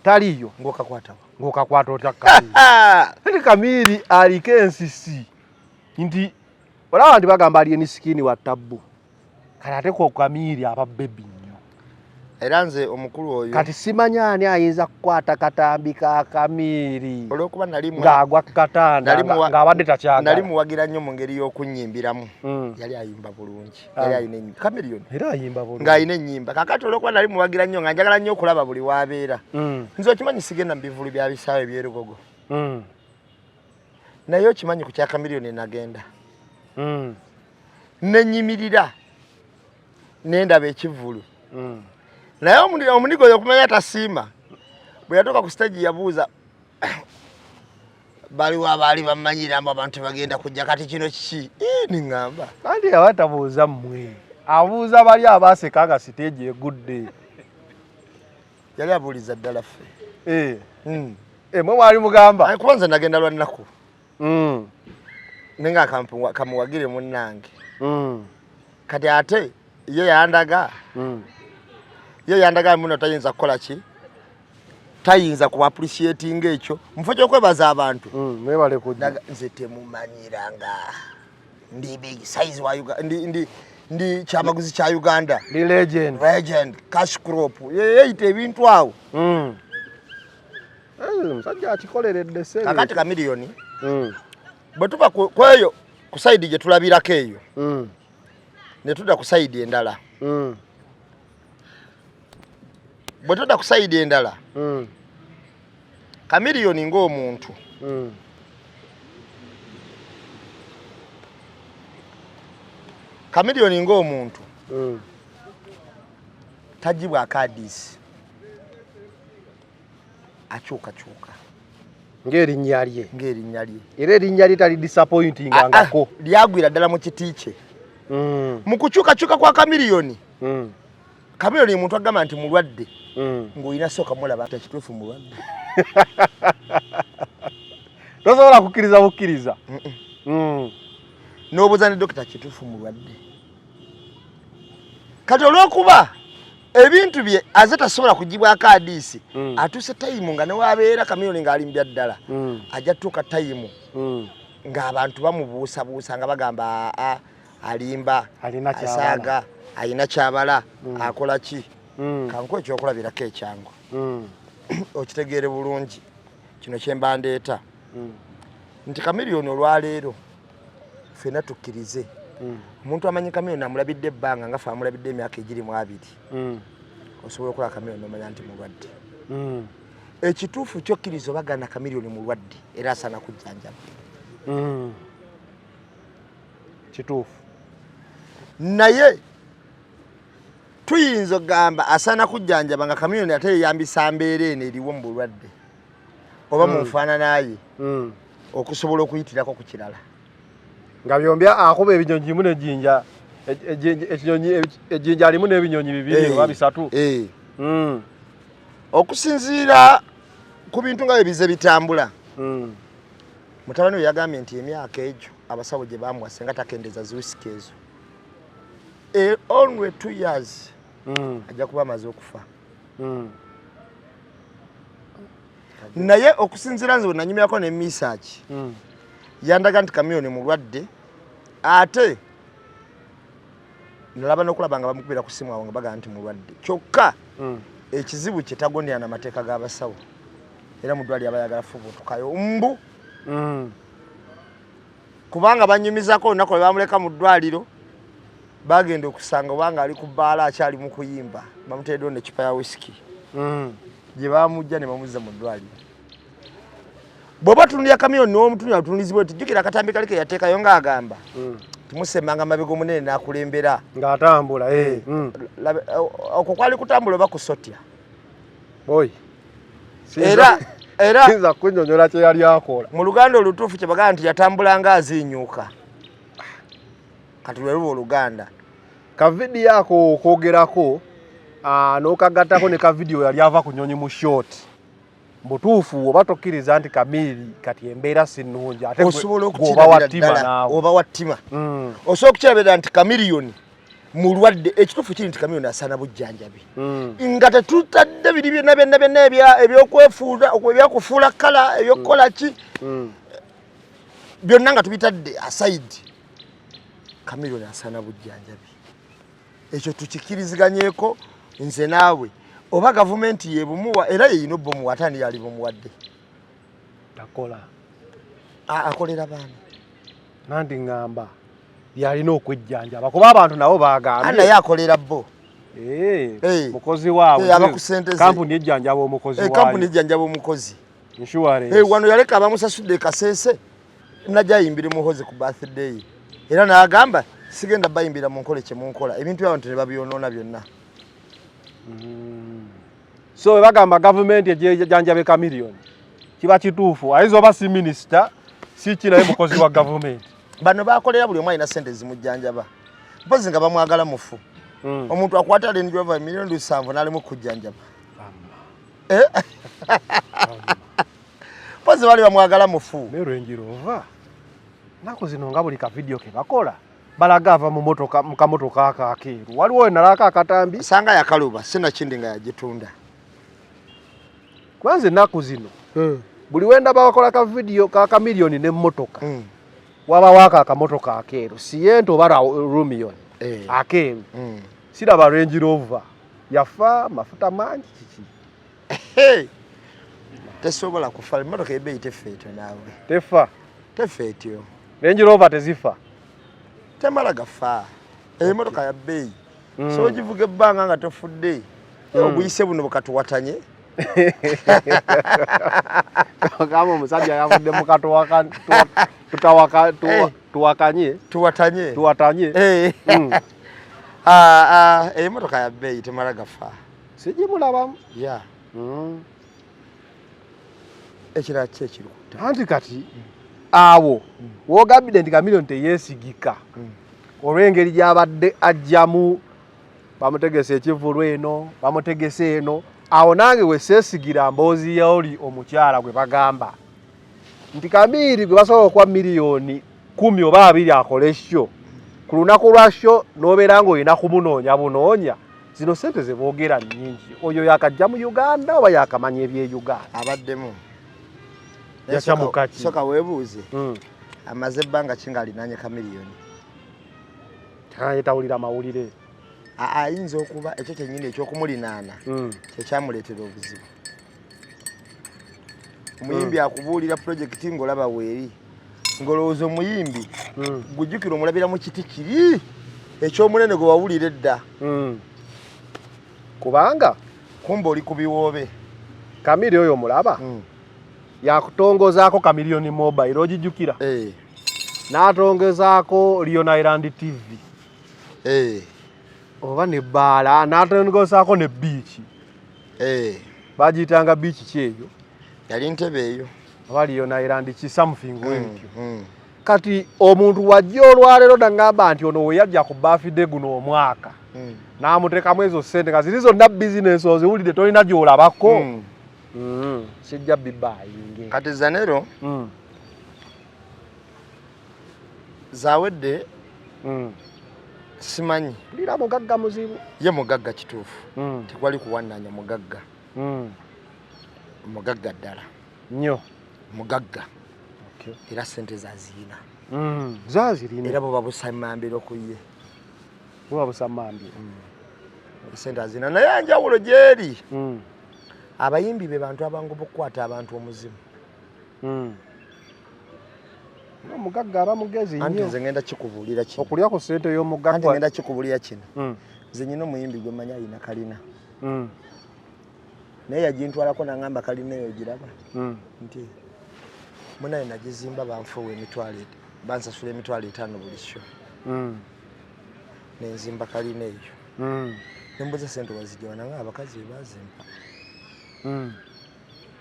taliyo ng'okakwata otya Kamiiri Kamiiri aliko ensisi nti olaba nti bagamba ali enisikini wa ttabbu kati ate ko Kamiiri aba bebi nnyo era nze omukulu oyo kati simanyaani ayinza kukwata katambi ka Kamiiri olw'okuba ng'agwa Katanda ng'abadde takyagala nali muwagira nnyo mu ngeri y'okunnyimbiramu yali ayimba bulungi yali ayina Kamiliyoni era ayimba bulungi ng'ayina ennyimba kakati olw'okuba nali muwagira nnyo nga njagala nnyo okulaba buli w'abeera nze okimanyi sigenda mu bivulu bya bisaawe ebyerugogo naye okimanyi ku kya Kamiliyoni nagenda nenyimirira nendaba ekivulu naye omunigo oyo okumanya tasiima bwe yatuuka ku stage yabuuza baliwo abaali bamanyira mbu abantu bagenda kujja kati kino kiki niŋŋamba kandi yabatabuuza mmwe abuuza bali abaaseka nga siteegi egudde yali abuuliza ddala ffe mwe mwali mugamba kuba nze nagenda lwa nnaku nenga kamuwagire munnange kati ate ye yandaga muno tayinza kukola ki tayinza ku appreciating ekyo mufo ky'okwebaza abantu mwebale kujja nze temumanyiranga ndi big size wa Uganda ndi kyamaguzi kya Uganda ndi legend cash crop yeeyita ebintu awo musajja akikoleredde sente kakati Kamiliyoni bwe tuba kweyo ku side gye tulabirako eyo ne tudda ku side endala bwe tudda ku side endala Chameleone ng'omuntu Chameleone ng'omuntu tajibwa akadisi akyukakyuka ng'erinnya lye era erinnya lye tali disappointing ngako lyagwira ddala mu kiti kye mu kukyukakyuka kwa Chameleone Chameleone muntu agamba nti mulwadde ng'olina sooka mulaba nti ekituufu mulwadde tosobola kukkiriza n'obuuza ne dokita kituufu mulwadde kati olw'okuba ebintu bye aze tasobola kugibwako adiisi atuuse tayimu nga newabeera Chameleone ng'alimbya ddala ajja tuuka tayimu ng'abantu bamubuusabuusa nga bagamba alimba asaaga alina kyabala akola ki kankuwa ekyokulabirako ekyangu okitegeere bulungi kino kyemba ndeeta nti Chameleone olwaleero ffenna tukkirize omuntu amanyi Chameleone amulabidde ebbanga nga fe amulabidde emyaka 22 osobola okulaba Chameleone omanya nti mulwadde ekituufu kyokkiriza obagana Chameleone mulwadde era asaana kujjanjaba kituufu naye tuyinza ogamba asaana kujjanjaba nga Chameleone ate yeyambisa mbeera eno eriwo mu bulwadde oba mu nfaananaye okusobola okuyitirako ku kirala nga byombi akuba ebinyonyi bimu n'ejjinja ejjinja alimu n'ebinyonyi bibiri oba bisatu okusinziira ku bintu nga ebize bitambula mutabani we yagambye nti emyaka egyo abasawo gye bamuwase nga takendeza ziwisiki ezo only 2 years ajja kuba amaze okufa naye okusinziira nze wenanyumyako ne research yandaga nti Chameleone mulwadde ate nalaba n'okulaba nga bamukubira ku simu awo nga bagamba nti mulwadde kyokka ekizibu kye tagondera n'amateeka g'abasawo era mu ddwaliro abayagala fubutukayo mbu kubanga banyumizako olunaku lwe bamuleka mu ddwaliro bagenda okusanga obanga ali ku bbaala akyali mu kuyimba bamuteereddewo n'ekipa ya whisky gye bamujja ne bamuzza mu ddwaliro bw'oba tunulira Chameleone n'omutunya otunulizibwa nti jjukira akatambi kali ke yateekayo ng'agamba tumusembanga mabega omunene n'akulembera ng'atambula okwo kwali kutambula oba kusotya era sinza kunnyonnyola kye yali akola mu Luganda olutuufu kye bagamba nti yatambulanga aziinyuuka kati lwe luba Oluganda kavidiyo ako koogerako n'okagattako ne kavidiyo yali ava ku nnyonyi mu short butuufu oba tokkiriza nti Kamili kati embeera sinnungi ate oba wattima osobola okukirabira nti Chameleone mulwadde ekituufu kiri nti Chameleone asaana bujjanjabi nga tetutadde biri byonna ebyokufuula kala ebyokukola ki byonna nga tubitadde aside Chameleone asaana bujjanjabi ekyo tukikiriziganyeko nze naawe oba gavumenti yebumuwa era yeyina obumuwa atani yali bumuwadde akolera baana nandi ngamba yalina okwejjanjaba kuba abantu nabo bagambye naye akolera bo mukozi waabwe abakusente kampuni ejjanjaba omukozi waayo kampuni ejjanjaba omukozi insurance wano yaleka abamusasudde Kasese najja ayimbire muhozi ku birthday era n'agamba sigenda bayimbira mu nkole kye munkola ebintu by'abantu ne babyonoona byonna so bagamba government ejjanjabe Chameleone kiba kituufu ayinza oba si minisita si kinaye mukozi wa government bano bakolera buli omu alina sente zimujjanjaba mpozi nga bamwagala mufu omuntu akwata Range Rover milioni 7 n'alimu kujjanjaba mpozi bali bamwagala mufu ne Range Rover nako zino nga buli ka video ke bakola balaga ava mu motoka mu kamotoka akakeeru waliwo nalaka akatambi sanga yakaluba sina kindi nga yagitunda kwanze nako zino buli wenda bakola ka video ka Chameleone ne motoka waba waka akamotoka akeeru siyento bara Romeo akeeru sida ba Range Rover yafa mafuta mangi kiki tesobola kufa motoka ebe itefeto nawe tefetyo Range Rover tezifa temala gafa motoka ya bei so jivuge banga nga tofudde obuyise buno bukatuwatanye Kama omusajja yavudde mu katowa tuwatanye. Emotoka ya bbeeyi temala gafa. Sijimulabamu. Ya. Ekirala ki ekirukuta. Anti kati awo wogambide nti Chameleone teyeesigika. Olw'engeri gy'abadde ajjamu bamutegese ekivulu eno, bamutegese eno. Awo nange we seesigira mboozi y'oli omukyala gwe bagamba nti Kamiri gwe basobola okuwa miliyoni 10 oba 20 akole sho ku lunaku lwa sho n'obeera ng'olina kumunoonya bunoonya zino sente ze boogera nnyingi. Oyo yakajja mu Uganda oba yakamanya eby'Uganda? Abaddemu. Yakyamuka ki? Soka weebuuze. Amaze ebbanga ki ng'alinaanye Chameleone? Tawulira mawulire. Ayinza okuba ekyo kyennyini ekyokumulinaana kyekyamuleetera obuzibu. Omuyimbi akubuulira pulojekiti ng'olaba weeri, ng'olowooza omuyimbi gujjukira omulabira mu kiti kiri eky'omunene gwe wawulira edda. Kubanga kumba oli ku biwoobe. Kamiri oyo omulaba yakutongozaako Chameleone Mobile ogijjukira? N'atongezaako Lion Island TV. Oba ne bbaala n'atongozaako ne beach. Bagiyitanga beach ki eyo? Yali Ntebe eyo. Oba Lion Island ki something wentyo. Kati omuntu wajja olwaleero nagamba nti ono we yajja ku birthday guno omwaka n'amuteekamu ezo ssente nga ziri zonna bizinesi oziwulidde tolina gy'olabako. Sijja bibayinge. Kati Zanero zawedde simanyi. Lira mugagga muzibu. Ye mugagga kituufu. Tekwali kuwannaanya mugagga. Mugagga ddala. Nnyo. Mugagga. Era ssente zazirina. Zazirina. Era bwe babusamambira ku ye. Bwe babusamambira. Ssente azirina naye njawulo gyeri. Abayimbi be bantu abangoba okukwata abantu omuzimu. Omugagga aba mugezi nnyo. Anti nze ngenda kikubuulira kino. Okulya ku ssente y'omugagga. Anti ngenda kikubuulira kino. Nze nyina omuyimbi gwe mmanyi alina kalina. Naye yagintwalako n'angamba kalina eyo giraba. Nti munaye nagizimba banfuuwa bansasula emitwalo 5 buli sho. Nenzimba kalina eyo. Nembuuza ssente wazijja nanga abakazi be bazimpa.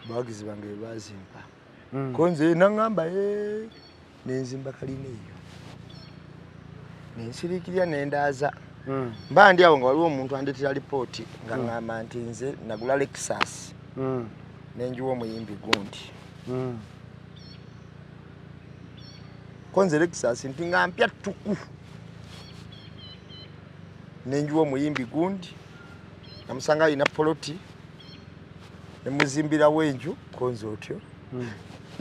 Bawagizi bange be bazimpa. Ko nze nangamba nenzimba kalina eyo. Nensiriikirya nendaaza. Mba ndi awo nga waliwo omuntu andeetera lipooti nga ngamba nti nze nagula Lexus. Nenjiwa omuyimbi gundi. Ko nze Lexus nti nga mpya ttuku. Nenjiwa omuyimbi gundi. Namusanga alina poloti. Nemuzimbirawo enju ko nze otyo.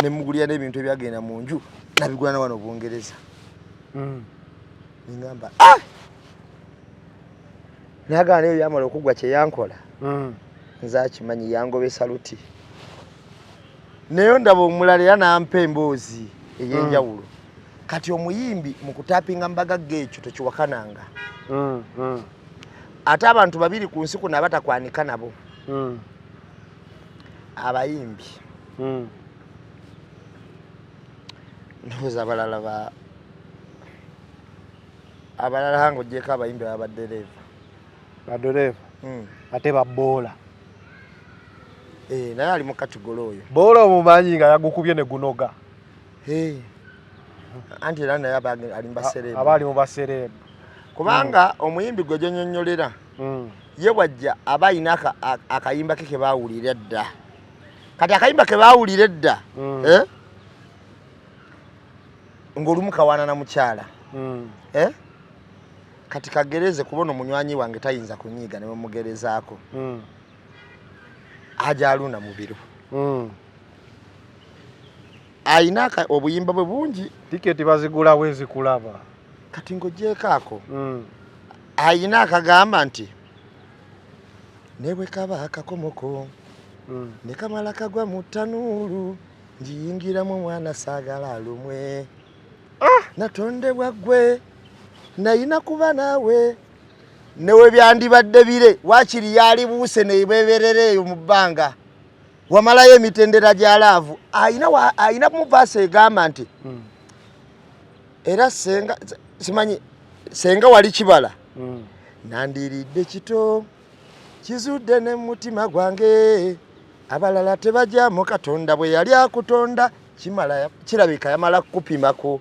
Nemugulira n'ebintu ebyagenda mu nju nabigula na wano Bungereza. Ngamba nagana eyo yamala okugwa kye yankola. Nze akimanyi yangobe saluti. Naye ndaba omulala era nampa emboozi ey'enjawulo. Kati omuyimbi mu kutaapinga mbagagga ekyo tekiwakananga. Ate abantu babiri ku nsi kuno abatakwanika nabo. Abayimbi. Ndowooza abalala hango gyeko abayimbi abaddereeva. Baddereeva? Ate babboola. Naye ali mu katigolo oyo. Boola omumanyi nga yagukubye ne gunoga. Anti era naye ali mu basereebu. Aba ali mu basereebu. Kubanga omuyimbi gwe gy'onnyonnyolera ye bwajja aba alina akayimba ke baawulira edda. Kati akayimba ke baawulira edda ng'olumu kawaana na mukyala. Kati kagereze kubona omunywanyi wange tayinza kunyiiga ne bamugerezaako. Aja aluna mu biro. Ayina obuyimba bwe bungi. Tiketi bazigula wezikulaba. Kati ng'ogyeko ako. Ayina akagamba nti ne bwe kaba akakomoko ne kamala kagwa mu ttanuulu njiyingiramu omwana saagala alumwe. Natondebwa ggwe nayina kuba naawe newe byandibadde bire waakiri yali buuse ne beberere eyo mu bbanga. wamalayo emitendera gya laavu ayina muvaasa egamba nti era senga wali kibala nandiridde kito kizudde ne mutima gwange abalala tebajjamu Katonda bwe yali akutonda kirabika yamala kupimako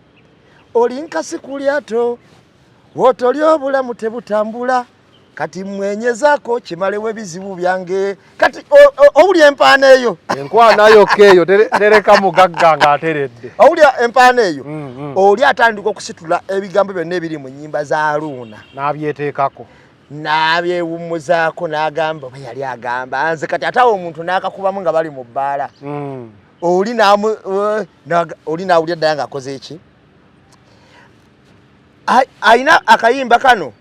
oli nkasi ku lyato wotoli obulamu tebutambula kati mwenyezaako kimalewo ebizibu byange kati owulya empaana eyo enkwana yokeeyo tereka mugagga ng'ateredde owulya empaana eyo oli atandika okusitula ebigambo byonna ebiri mu nnyimba za Aruna n'abyeteekako n'abyewummuzaako n'agamba oba yali agamba nze kati ate awo omuntu n'akakubamu nga bali mu bbaala oli n'awulya ddala ng'akoze eki ayina akayimba kano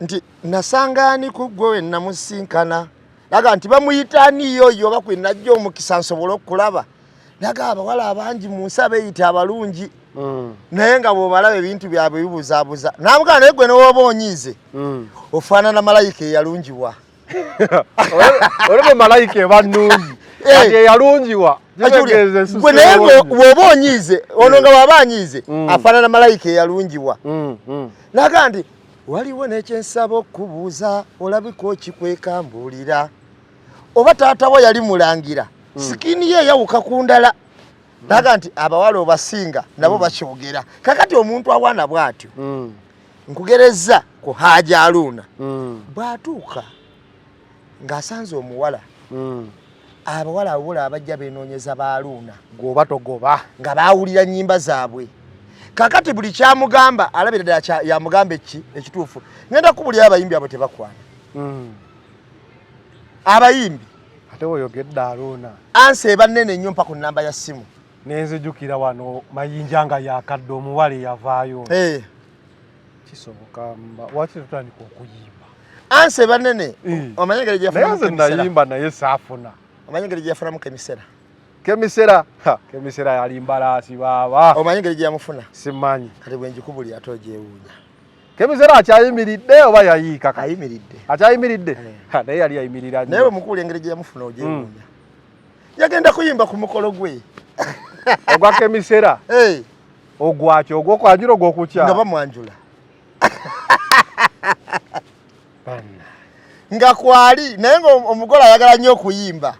nti nasangaani ku gwe namusinkana laga nti bamuyitaaniyo yo oba kwe najja omukisa nsobola okulaba laga abawala abangi mu nsi abeeyita abalungi naye nga bw'obalaba ebintu byabwe bibuzaabuza n'amugana naye gwe n'oba onyiize ofaanana malayika eyalungiwa olebe malayika eba nnungi kati eyalungiwa gwe naye bw'oba onyiize ono nga bw'aba anyiize afaanana malayika eyalungiwa laga nti waliwo n'ekyensaba okubuuza olabika okikwekambuulira oba taata wo yali mulangira sikini ye yawuka ku ndala laga nti abawala obasinga nabo bakyogera kakati omuntu awaana bw'atyo nkugereza ku Hajji Aruna bw'atuuka ng'asanze omuwala abawala abawala abajja beenoonyeza ba Aruna goba togoba nga baawulira nnyimba zaabwe kakati buli kyamugamba alabira ddala yamugamba ekituufu ngenda kubulira abayimbi abo tebakwana abayimbi ate oyogedde Aruna ansi eba nnene nnyo mpa ku nnamba ya ssimu nenzijukira wano mayinja nga yakadde omuwala eyavaayo kisoboka waki tutandika okuyimba ansi eba nnene omanye engeri gyeyafunayimba naye saafuna omanye engeri gyeyafunamu kemisera yali mbalaasi baaba omanye engeri gyeyamufuna simanyi kati bwe njikubuli ate ogyewuunya kemisera akyayimiridde oba yayiika ayimiridde akyayimiridde naye yali yayimirira naye bwe mukubuli engeri gyeyamufuna ogyewuunya yagenda kuyimba ku mukolo gwe ogwa kemisera ogwakyo ogwokwanjula ogwokukya nga bamwanjula nga kwali naye nga omugole ayagala nnyo okuyimba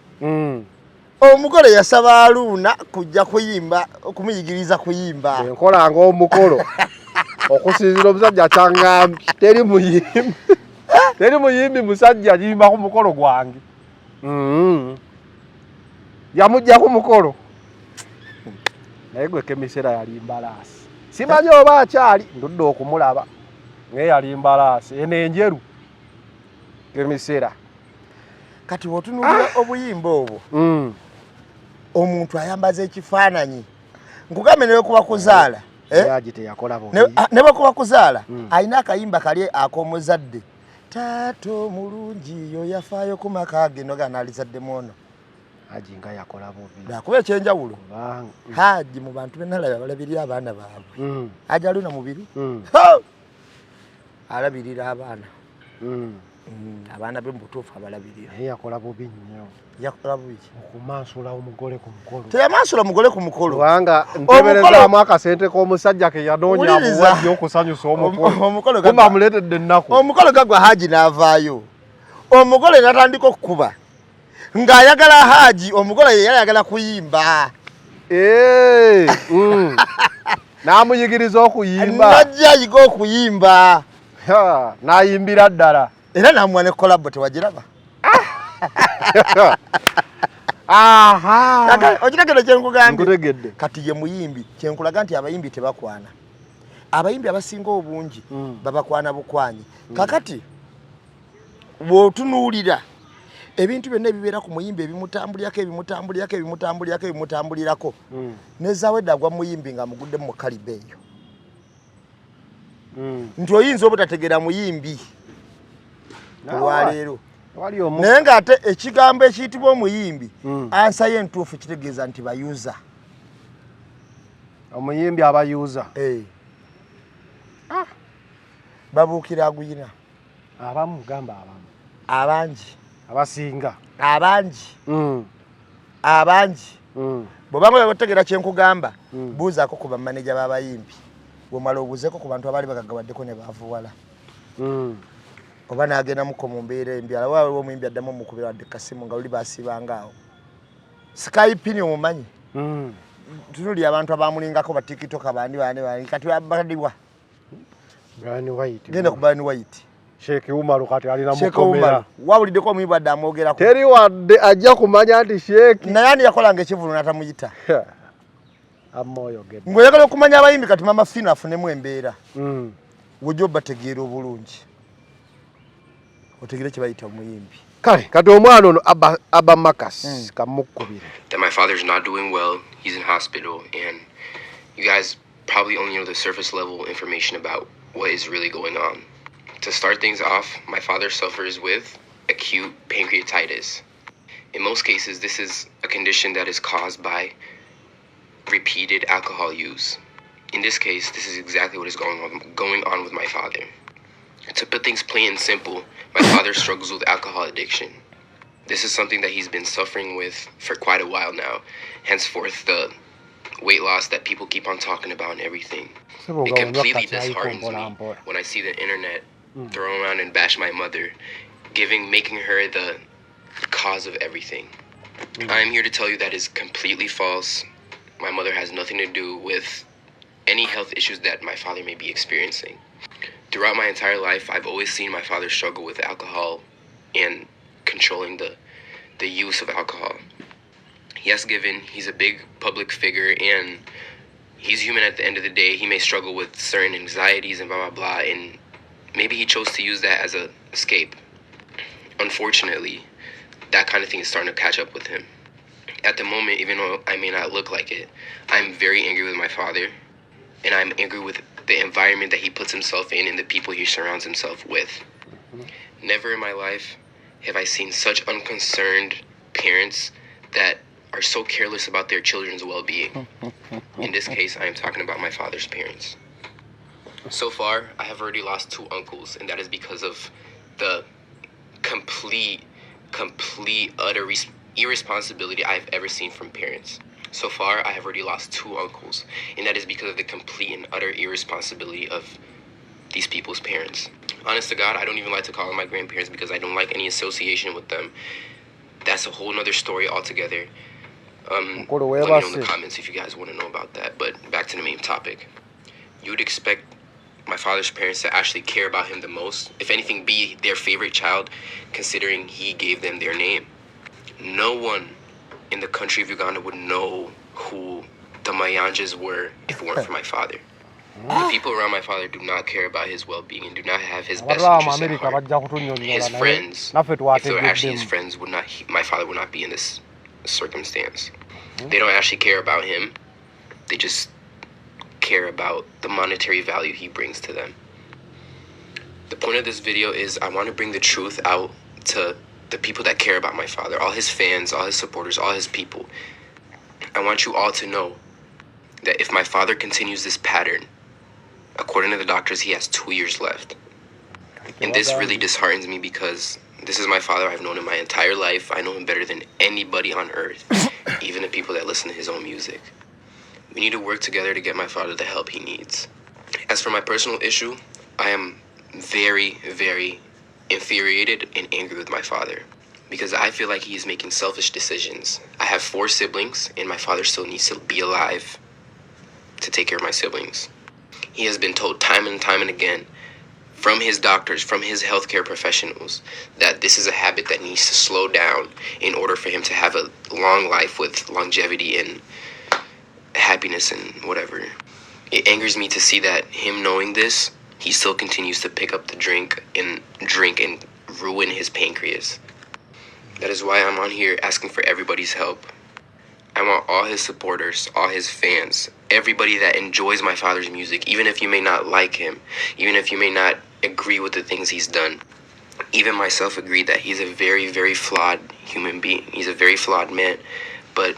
omugole yasaba Aruna kujja kuyimba okumuyigiriza kuyimba enkola ng'omukolo okusinzira omusajja kyangambi teri muyimbi musajja yimba ku mukolo gwange yamujja ku mukolo naye gwe kemisera yali mbalaasi simanyi oba akyali ndudde okumulaba naye yali mbalaasi eno enjeru kemisera kati wotunuulira obuyimba obwo omuntu ayambaza ekifaananyi nkugambe ne bwekuba kuzaala ne bwekuba kuzaala alina akayimba kali ak'omuzadde taata omulungi yo yafaayo ku maka ge noga naalizaddemu ono Haji nga yakola bubi lwakuba ekyenjawulo Haji mu bantu benalaba balabirira abaana baabwe Haji Aruna mubiri alabirira abaana abaana be mubutuufu abalabirira naye yakola bubi nnyo yakola bubi okumansula omugole ku mukolo teyamansula omugole ku mukolo kubanga nteberezaamu akasente k'omusajja ke yanoonya amuwadde okusanyusa omukolo kumba amuleetedde ennaku omukolo gagwa Haji n'avaayo omugole n'atandika okukuba ng'ayagala Haji omugole ye yayagala kuyimba n'amuyigiriza okuyimba najja ayiga okuyimba n'ayimbira ddala era namuwa ne kolabo tewagiraba okitegedde kyenkugambye kati ye muyimbi kyenkulaga nti abayimbi tebakwana abayimbi abasinga obungi babakwana bukwanyi kakati bw'otunuulira ebintu byonna ebibeera ku muyimbi ebimutambulirako nezawedde agwa muyimbi nga mugudde mu kaliba eyo nti oyinza obutategera muyimbi olwaleero naye ng'ate ekigambo ekiyitibwa omuyimbi ansa ye entuufu kitegeeza nti bayuza omuyimbi abayuza babuukira aguyina abamu gamba abamu abangi abasinga abangi bw'obanga otegeera kye nkugamba buuzaako ku bamaneja b'abayimbi bw'omala obuuzeeko ku bantu abaali bagagawaddeko ne baavuwala oba n'agendamuko mu mbeera embi waliwo omuyimbi addamu omukubira wadde kasimu nga luli baasiibanga awo Skypini omumanyi tunuli abantu abamulingako ba TikTok abandi kati badiwa genda ku Bani White Sheikh Umaru kati alina mukomera wawuliddeko omuyimbi adde amwogerako teri wadde ajja kumanya nti Sheikh naye ani yakolanga ekivulu n'atamuyita amoyogedde ng'oyagala okumanya abayimbi kati mama Fino afunemu embeera wojja obategeera obulungi otegeere kye bayita omuyimbi kale kati omwana ono aba Makasi kamukubire that my father's not doing well. He's in hospital, and you guys probably only know the surface level information about what is really going on. To start things off, my father suffers with acute pancreatitis. In most cases, this is a condition that is caused by repeated alcohol use. In this case, this is exactly what is going on with my father. To put things plain and simple, my father struggles with alcohol addiction. This is something that he's been suffering with for quite a while now. Henceforth, the weight loss that people keep on talking about and everything. It completely disheartens me when I see the internet throw around and bash my mother, making her the cause of everything. I'm here to tell you that is completely false. My mother has nothing to do with any health issues that my father may be experiencing. Throughout my entire life, I've always seen my father struggle with alcohol and controlling the use of alcohol. Yes, given he's a big public figure and he's human at the end of the day, he may struggle with certain anxieties and blah, blah, blah, and maybe he chose to use that as an escape. Unfortunately, that kind of thing is starting to catch up with him. At the moment, even though I may not look like it, I'm very angry with my father, and I'm angry with the environment that he puts himself in and the people he surrounds himself with. Never in my life have I seen such unconcerned parents that are so careless about their children's well-being. In this case, I am talking about my father's parents. So far, I have already lost 2 uncles, and that is because of the complete, utter irresponsibility I've ever seen from parents. So far, I have already lost 2 uncles, and that is because of the complete and utter irresponsibility of these people's parents. Honest to God, I don't even like to call them my grandparents because I don't like any association with them. That's a whole nother story altogether. Let me know in the comments if you guys want to know about that. But back to the main topic. You would expect my father's parents to actually care about him the most. If anything, be their favorite child, considering he gave them their name. No one in the country of Uganda would know who the Mayanjas were if it weren't for my father. The people around my father do not care about his well-being and do not have his best interests at heart. His friends, if they were actually his friends, my father would not be in this circumstance. They don't actually care about him. They just care about the monetary value he brings to them. The point of this video is I want to bring the truth out to the people that care about my father, all his fans, all his supporters, all his people. I want you all to know that if my father continues this pattern, according to the doctors, he has 2 years left. And this really disheartens me because this is my father I've known in my entire life. I know him better than anybody on earth, even the people that listen to his own music. We need to work together to get my father the help he needs. As for my personal issue, I am very, very infuriated and angry with my father because I feel like he is making selfish decisions. I have 4 siblings and my father still needs to be alive to take care of my siblings. He has been told time and time and again from his doctors, from his healthcare professionals, that this is a habit that needs to slow down in order for him to have a long life with longevity and happiness and whatever. It angers me to see that him knowing this, he still continues to pick up the drink and ruin his pancreas. That is why I'm on here asking for everybody's help. I want all his supporters, all his fans, everybody that enjoys my father's music, even if you may not like him, even if you may not agree with the things he's done. Even myself agreed that he's a very, very flawed human being. He's a very flawed man. But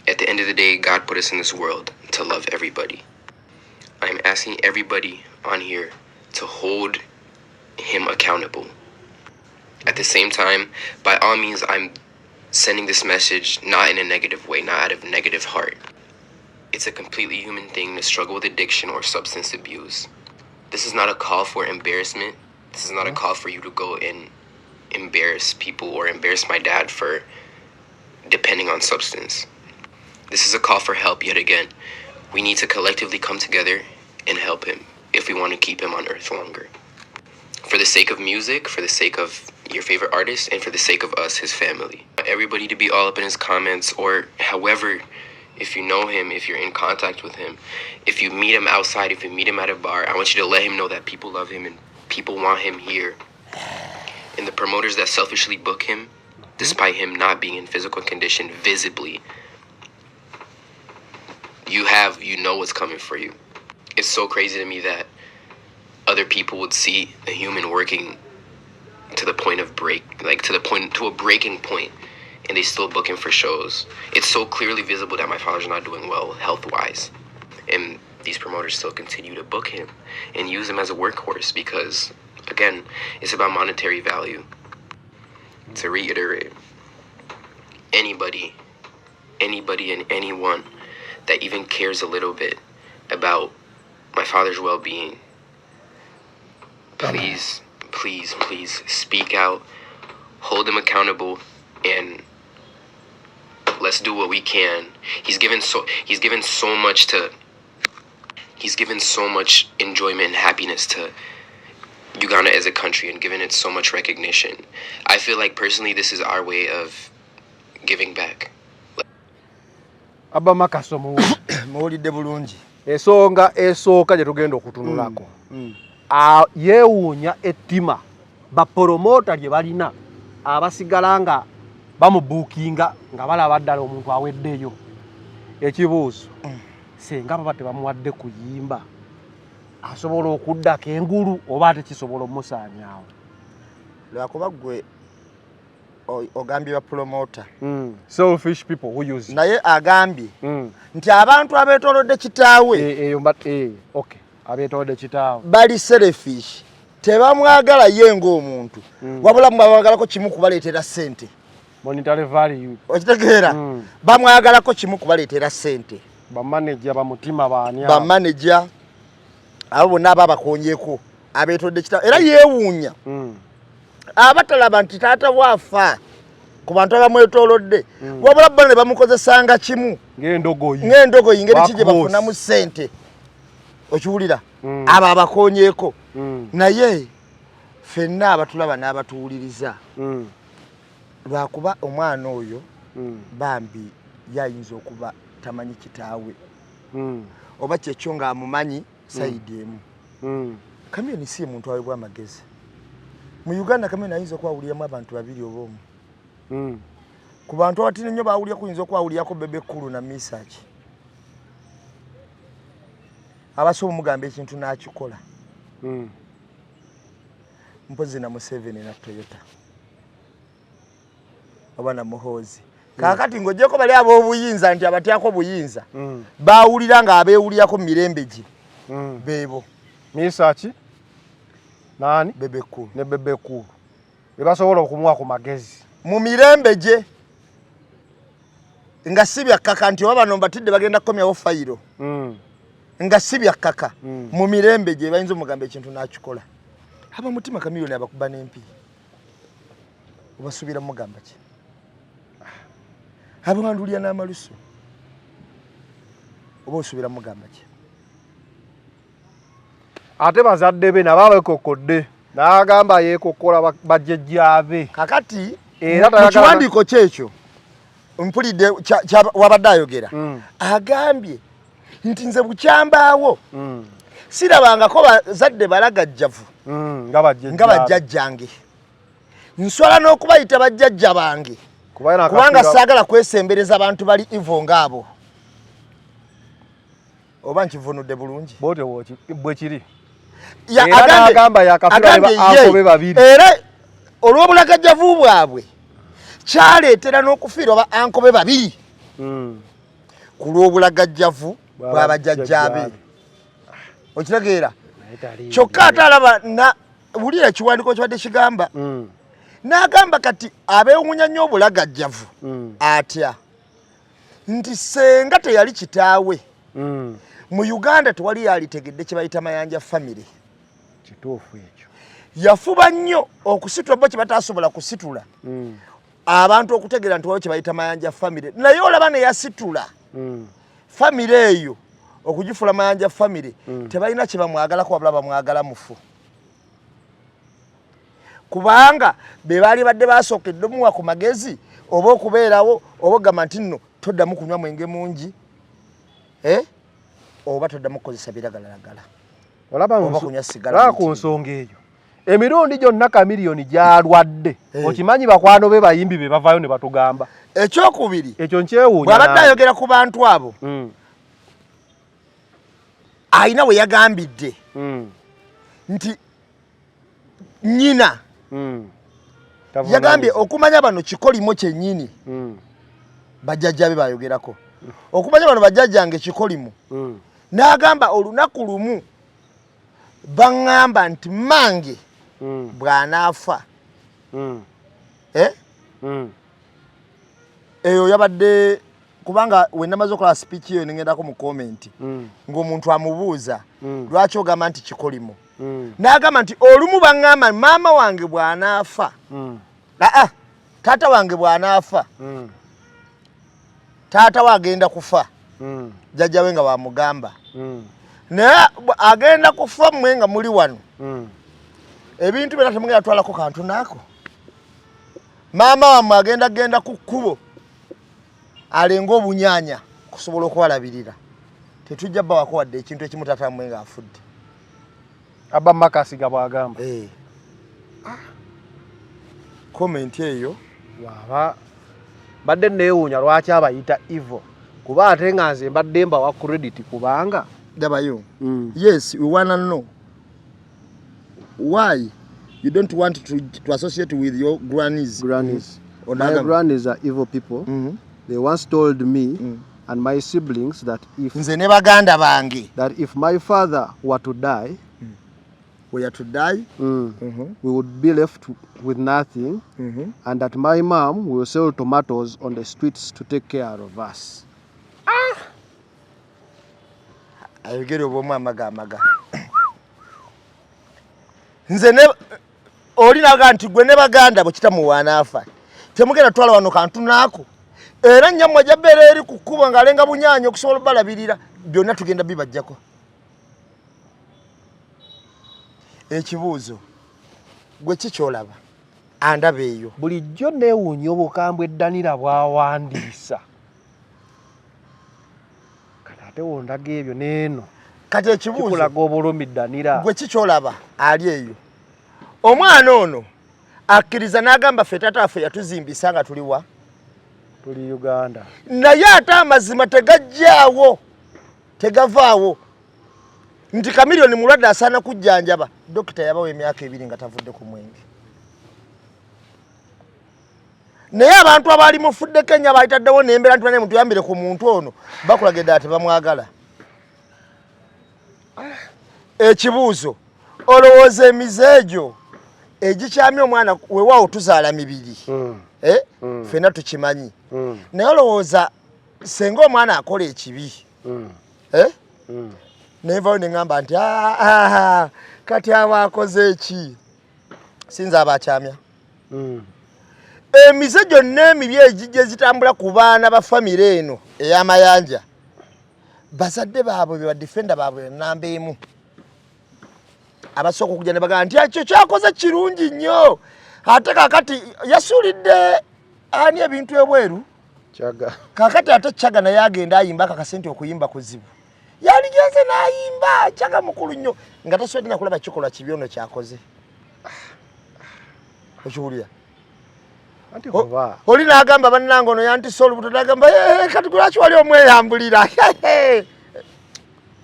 at the end of the day, God put us in this world to love everybody. I'm asking everybody on here to hold him accountable. At the same time, by all means, I'm sending this message not in a negative way, not out of negative heart. It's a completely human thing to struggle with addiction or substance abuse. This is not a call for embarrassment. This is not a call for you to go and embarrass people or embarrass my dad for depending on substance. This is a call for help yet again. We need to collectively come together and help him if we want to keep him on earth longer. For the sake of music, for the sake of your favorite artist, and for the sake of us, his family. Everybody to be all up in his comments, or however, if you know him, if you're in contact with him, if you meet him outside, if you meet him at a bar, I want you to let him know that people love him and people want him here. And the promoters that selfishly book him, despite him not being in physical condition visibly, you know what's coming for you. It's so crazy to me that other people would see a human working to the point of to a breaking point, and they still book him for shows. It's so clearly visible that my father's not doing well health-wise, and these promoters still continue to book him and use him as a workhorse because, again, it's about monetary value. To reiterate, anybody and anyone that even cares a little bit about my father's well-being, please speak out, hold him accountable, and let's do what we can. He's given so much enjoyment and happiness to Uganda as a country and given it so much recognition. I feel like personally this is our way of giving back. Abba Makaso muwulidde bulungi ensonga esooka gye tugenda okutunulako yeewuunya ettima baporomota lye balina abasigala nga bamubuukinga nga balaba ddala omuntu aweddeyo. Ekibuuzo senga baba tebamuwadde kuyimba asobola okuddako engulu oba tekisobola omusaanyaawo. lwakuba gwe ogambye ba promoter selfish people who use naye agambye nti abantu abeetolodde kitaawe okay abeetolodde kitaawe bali selfish tebamwagala ye ng'omuntu wabula mwabagalako kimu kubaleetera ssente monetary value okitegeera bamwagalako kimu kubaleetera ssente bamanager bamutima baani bamanager abo bonna ababakonyeeko abeetolodde kitaawe era yeewuunya abatalaba nti taata waafa ku bantu abamwetoolodde wabula bo ne bamukozesanga kimu ng'endogoyi ngeri ki gye bafunamu ssente okiwulira abo abakonyeeko naye ffenna abatulaba n'abatuwuliriza lwakuba omwana oyo bambi yayinza okuba tamanyi kitaawe oba kyekyo ng'amumanyi sayidi emu. Kamyoni si muntu aweebwa amagezi. Mu Uganda Kamyoni ayinza okwawuliramu abantu babiri oba omu. Ku bantu abatine nnyo baawulira kuyinza okwawulirako Bebe Kulu na Misaki. Abasobola omugamba ekintu n'akikola. Mpozi na Museveni na Toyota. Oba na Muhoozi. Kaakati ng'oggyeko bali ab'obuyinza nti abatyako buyinza. Baawulira nga abeewulirako mu mirembe gye. Beebo. Misaki? Nani? Bebe Kulu. Ne Bebe Kulu. Bebasobola okumuwa ku magezi. Mu mirembe gye. Nga si byakkaka nti oba bano mbatidde bagenda kukomyawo fayiro. Nga si byakkaka. Mu mirembe gye bayinza omugamba ekintu n'akikola. Aba mutima Kamyoni abakuba n'empi. Obasuubira mugamba ki? Abawandulira n'amalusu. Oba osuubira mugamba ki? Ate bazadde be nabo abeekokodde n'agamba yeekokkola bajjajjaabe. Kakati mu kiwandiiko kyekyo mpulidde wabadde ayogera agambye nti nze bukyambaawo sirabangako bazadde balagajjavu nga bajjajjange nswala n'okubayita bajjajja bange kubanga saagala kwesembereza abantu bali ivo ngaabo. Oba nkivunudde bulungi bwe kiri agamba ankobe babiri era olw'obulagajjavu bwabwe kyaleetera n'okufiira oba ankobe babiri ku lw'obulagajjavu bw'abajjajjaabe. Okitegeera kyokka ate alaba wulira ekiwandiiko kibadde kigamba n'agamba kati abeewuunya nnyo obulagajjavu atya nti senga teyali kitaawe mu Uganda tewali yalitegedde kye bayita mayanja family. Kituufu ekyo. Yafuba nnyo okusitula bo kye bataasobola kusitula abantu okutegeera nti waliwo kye bayita mayanja family, naye olaba ne yasitula family eyo okugifula mayanja family tebalina kye bamwagalako wabula bamwagala mufu, kubanga be baali badde basookedde omuwa ku magezi oba okubeerawo oba ogamba nti nno toddamu kunywa mwenge mungi oba toddamu kukozesa biragalalagala olaba ku nsonga eyo emirundi gyonna Chameleone gyalwadde okimanyi bakwano be bayimbi be bavaayo ne batugamba. Ekyokubiri ekyo nkyewuunya bw'abadde ayogera ku bantu abo ayina we yagambidde nti nnyina yagambye okumanya bano kikolimo kyennyini bajjajja be bayogerako okumanya bano bajjajjange kikolimo n'agamba olunaku lumu baŋŋamba nti mange bw'anaafa eyo yabadde kubanga we namaze okola speech eyo nengendako mu comment ng'omuntu amubuuza lwaki ogamba nti kikolimo n'agamba nti olumu baŋŋamba maama wange bw'anaafa taata wange bw'anaafa taata we agenda kufa jjajja we nga wamugamba naye agenda kufa mmwe nga muli wano ebintu byonna temugenda twalako kantu naako maama wammwe agenda ku kkubo alenga obunyaanya kusobola okubalabirira tetujja bbawako wadde ekintu ekimu taata mmwe ng'afudde abba makasiga bw'agamba komenti eyo waaba badde neewuunya lwaki abayita evil kuba ate nga nze mbadde mbawa credit kubanga dabayo yes we wanna know why you don't want to associate with your grannies. My grannies are evil people. They once told me and my siblings that nze ne baganda bange that if my father were to die we would be left with nothing and that my mom will sell tomatoes on the streets to take care of us. ayogere obwomu amagamaga nze ne oli naga nti gwe ne baganda bwe kitamu wanaafa temugenda twala wano kantu naako era nnyamwe jabbeera eri ku kkubo ng'alenga bunyaanya okusobola balabirira byonna tugenda bibajjako. Ekibuuzo gwe kikyolaba andaba eyo bulijjo neewuunya obukambwe eddanira bwawandiisa kati ate wondaga ebyo neeno kati ekibuuzo kikulaga obulumi ddanira gwe kikyolaba ali eyo omwana ono akkiriza n'agamba ffe taata waffe yatuzimbisa nga tuliwa tuli Uganda naye ate amazima tegajjaawo tegavaawo nti Chameleone mulwadde asaana kujjanjaba dokita yabawo emyaka 2 nga tavudde ku mwenge naye abantu abaali mufudde Kenya baayitaddewo n'embeera nti bane muntu yambire ku muntu ono bakulagedde ati bamwagala. Ekibuuzo olowooza emizeejo egikyamya omwana weewaawo tuzaala mibiri ffenna tukimanyi naye olowooza senga omwana akola ekibi nenvayo neŋŋamba nti kati aba akoze eki sinza aba akyamya emize gyonna emibi egijja ezitambula ku baana ba famire eno ey'amayanja bazadde baabwe be badifenda baabwe namba emu abasooka okujja ne bagamba nti ekyo kyakoze kirungi nnyo ate kaakati yasuulidde ani ebintu ebweru kaakati ate Kyaga naye agenda ayimba akakase nti okuyimba kuzibu yaligenze n'ayimba Kyaga mukulu nnyo nga tasobodde na kulaba kikolwa kibi ono kyakoze okiwulira oli n'agamba bannange ono yantisa olubuto n'agamba kati lwaki wali omweyambulira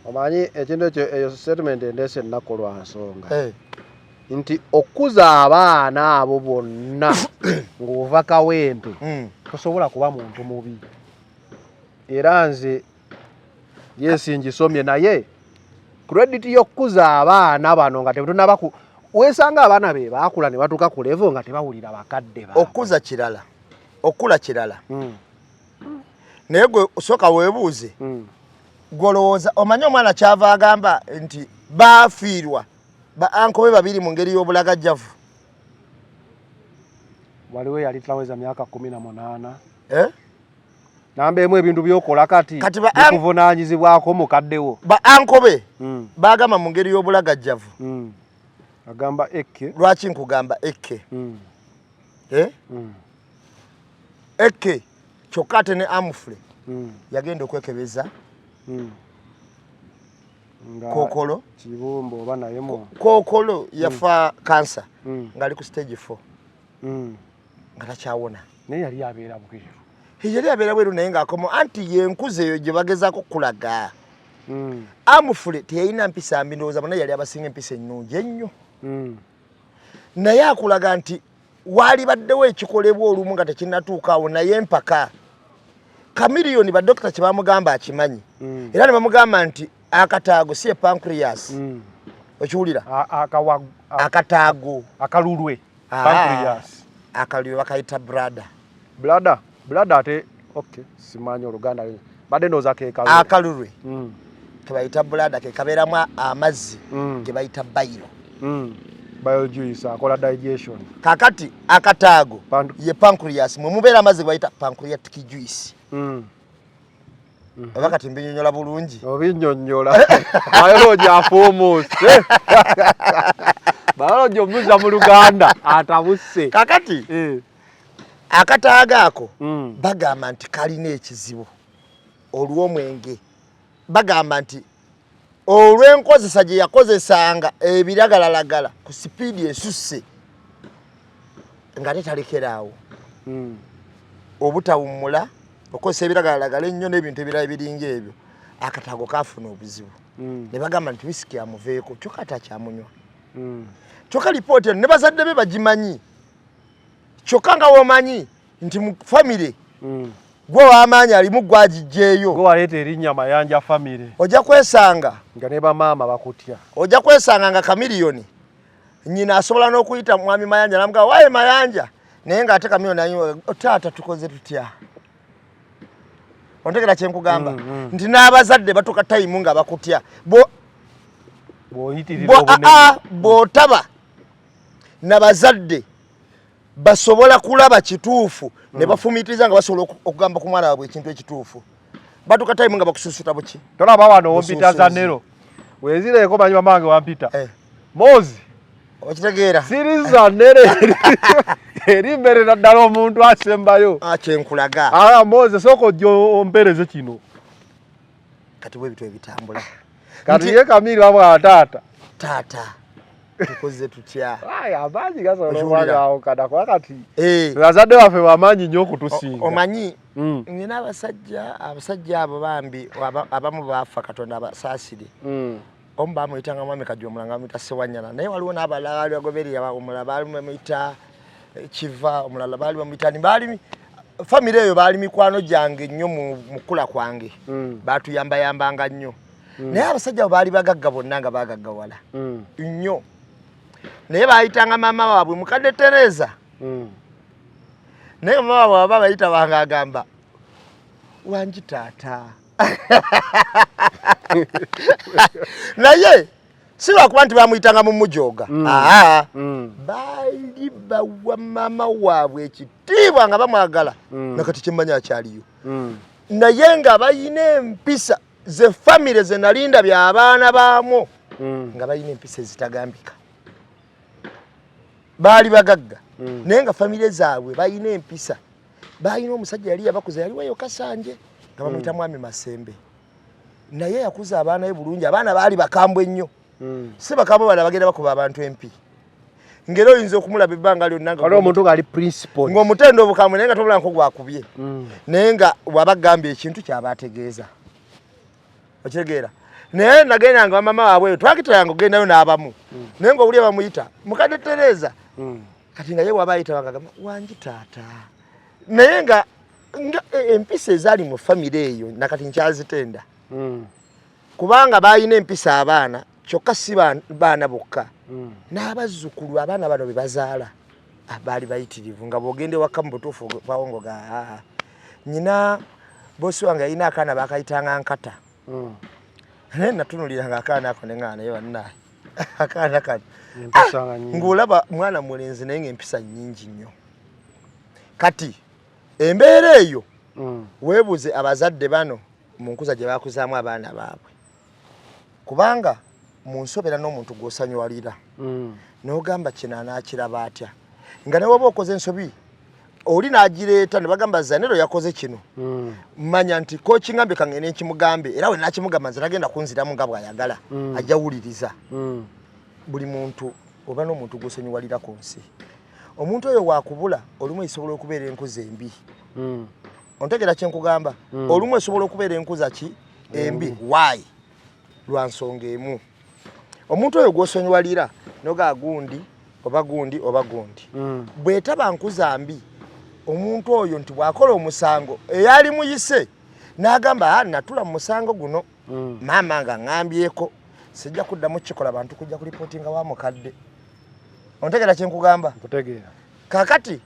omanyi ekintu ekyo eyo statement endeese ennaku lwa nsonga nti okuza abaana abo bonna ng'ova kawempe tosobola kuba muntu mubi era nze yesi ngisomye naye credit y'okuza abaana bano nga tetunaba wesanga abaana be baakula ne batuuka ku level nga tebawulira bakadde baabwe. Okuza kirala, okula kirala. Naye gwe osooka weebuuze golowooza omanyi omwana kyava agamba nti baafiirwa ba ankobe babiri mu ngeri y'obulagajjavu. Waliwo yali taweza myaka 18. Nambeemu ebintu byokola kati bikuvunaanyizibwako mukaddewo. Ba ankobe baagamba mu ngeri y'obulagajjavu. Agamba ekke. Lwaki nkugamba ekke? Ekke kyokka ate ne Amufule yagenda okwekebeza kookolo kibumbo oba nayemo kookolo yafa kansa ng'ali ku stage 4 nga takyawona. Naye yali abeera bweru. Yali abeera bweru naye ng'akomo anti yenkuze eyo gye bagezaako okulaga. Amufule teyalina mpisa mbi, ndowooza bonna yali abasinga empisa ennungi ennyo. Naye akulaga nti waali baddewo ekikolebwa olumu nga tekinnatuukaawo naye mpaka Chameleone badokita kye bamugamba akimanyi. Era ne bamugamba nti akataago si pancreas. Okiwulira? Akataago. Akalulwe. Pancreas. Akalulwe bakayita brada. Brada ate okay simanyi Oluganda badde ndowooza ke kalulwe. Akalulwe. Kebayita brada ke kabeeramu amazzi ge bayita bayiro. Bile juice akola digestion. Kakati akataago ye pancreas mwe mubeera amazzi ge bayita pancreatic juice. Wakati mbinyonyola bulungi. Obinyonyola. Biology afomos. Biology omuza mu Luganda atabuse. Kakati akataaga ako bagamba nti kalina ekizibu olw'omwenge. Bagamba nti olw'enkozesa gye yakozesanga ebiragalalagala ku sipiidi esusse nga tetalekerawo obutawummula okozesa ebiragalalagala ennyo n'ebintu ebirala ebiringa ebyo akataago kaafuna obuzibu. Ne bagamba nti wisiki amuveeko kyokka takyamunywa. Kyokka lipooti eno ne bazadde be bagimanyi. Kyokka nga womanyi nti mu famire gwe w'amaanyi alimu gwagijjeeyo. Gwe waleeta erinnya Mayanja famire. Ojja kwesanga nga ne bamaama bakutya. Ojja kwesanga nga Chameleone nnyina asobola n'okuyita mwami Mayanja namugamba waaye Mayanja naye ng'ate Chameleone ayiwa taata tukoze tutya. Ontegera kye nkugamba nti n'abazadde batuuka tayimu nga bakutya. Bw'otaba n'abazadde basobola kulaba kituufu ne bafumiitiriza nga basobola okugamba ku mwana waabwe ekintu ekituufu. Batuuka tayimu nga bakususuta buki. Tolaba wano wompita za Nero. Wezireeko manyi mamange wampita. Mozi. Okitegeera. Series za Nero. Eri mbere naddala omuntu asembayo. Kyenkulaga. Mozi soko jjo ompereze kino. Kati bwe bitu ebitambula. Kati ye Kamili wabwa taata. Taata. Tukoze tutya. Abaanyi gasobola awo kada kwa kati. Bazadde baffe bamanyi nnyo okutusinga. Omanyi nina abasajja abo bambi abamu baafa Katonda abasaasire. Omu bamuyitanga mwami Kajomulanga bamuyita Sewanyana naye waliwo n'abalala baali bagoberera omulala baali bamuyita Kiva omulala baali bamuyita baali famire eyo baali mikwano gyange nnyo mu kula kwange. Baatuyambayambanga nnyo. Naye abasajja abo baali bagagga bonna nga bagaggawala nnyo. Naye baayitanga maama waabwe mukadde Tereza. Naye maama waabwe bayita banga agamba wangi taata. Naye si lwakuba nti bamuyitanga mu mujooga. Baali bawa maama waabwe ekitiibwa nga bamwagala nakati kyemmanyi akyaliyo. Naye nga bayina empisa ze famire ze nalinda by'abaana baamu nga bayina empisa ezitagambika. Baali bagagga naye nga famire zaabwe bayina empisa. Bayina omusajja yali yabakuza yali weyo Kasanje nga bamuyita mwami Masembe. Naye yakuza abaana be bulungi. Abaana baali bakambwe nnyo. Si bakambwe bala bagenda bakuba abantu empi. Ngero oyinza okumulaba ebbanga lyonna nga omuntu gali principle ng'omutendo obukambwe naye nga tobula nko gwakubye. Naye nga wabagambye ekintu ky'abaategeeza. Okitegeera. Naye nagenda nga mama waabwe twakita yange ogendayo n'abamu. Naye ng'owulya bamuyita mukadde Tereza. Kati nga ye wabayita bagamba wangi taata. Naye nga empisa ezaali mu famire eyo nakati nkyazitenda. Kubanga baayina empisa abaana kyokka si baana bokka n'abazzukulu abaana bano be bazaala abaali bayitirivu nga bw'ogende waka mu butuufu bawongo ga nyina bosi wange yalina akaana baakayitanga nkata naye natunuliranga akaana ako ne ŋŋaana naye bannaye akaana kano ng'olaba mwana mulenzi naye ng'empisa nnyingi nnyo kati embeera eyo weebuze abazadde bano mu nkuza gye baakuzaamu abaana baabwe kubanga mu nsobera n'omuntu gw'osanyuwalira n'ogamba kino anaakiraba atya nga ne woba okoze ensobi oli n'agireeta ne bagamba Zanero yakoze kino manya nti ko kingambye kangene nkimugambe era we nakimugamba nze nagenda kunziramu nga bw'ayagala ajawuliriza buli muntu oba n'omuntu gw'osanyuwalira ku nsi omuntu oyo wakubula olumu esobola okubeera enkuza embi ontegera kyenkugamba olumu esobola okubeera enkuza ki embi why lwa nsonga emu omuntu oyo gw'osanyuwalira noga gundi oba gundi oba gundi bwetaba nkuza mbi omuntu oyo nti bwakola omusango eyali muyise n'agamba natula mu musango guno maama nga ŋŋambyeko sijja kuddamu kikola bantu kujja kulipootinga wa mukadde ontegera kyenkugamba nkutegeera kakati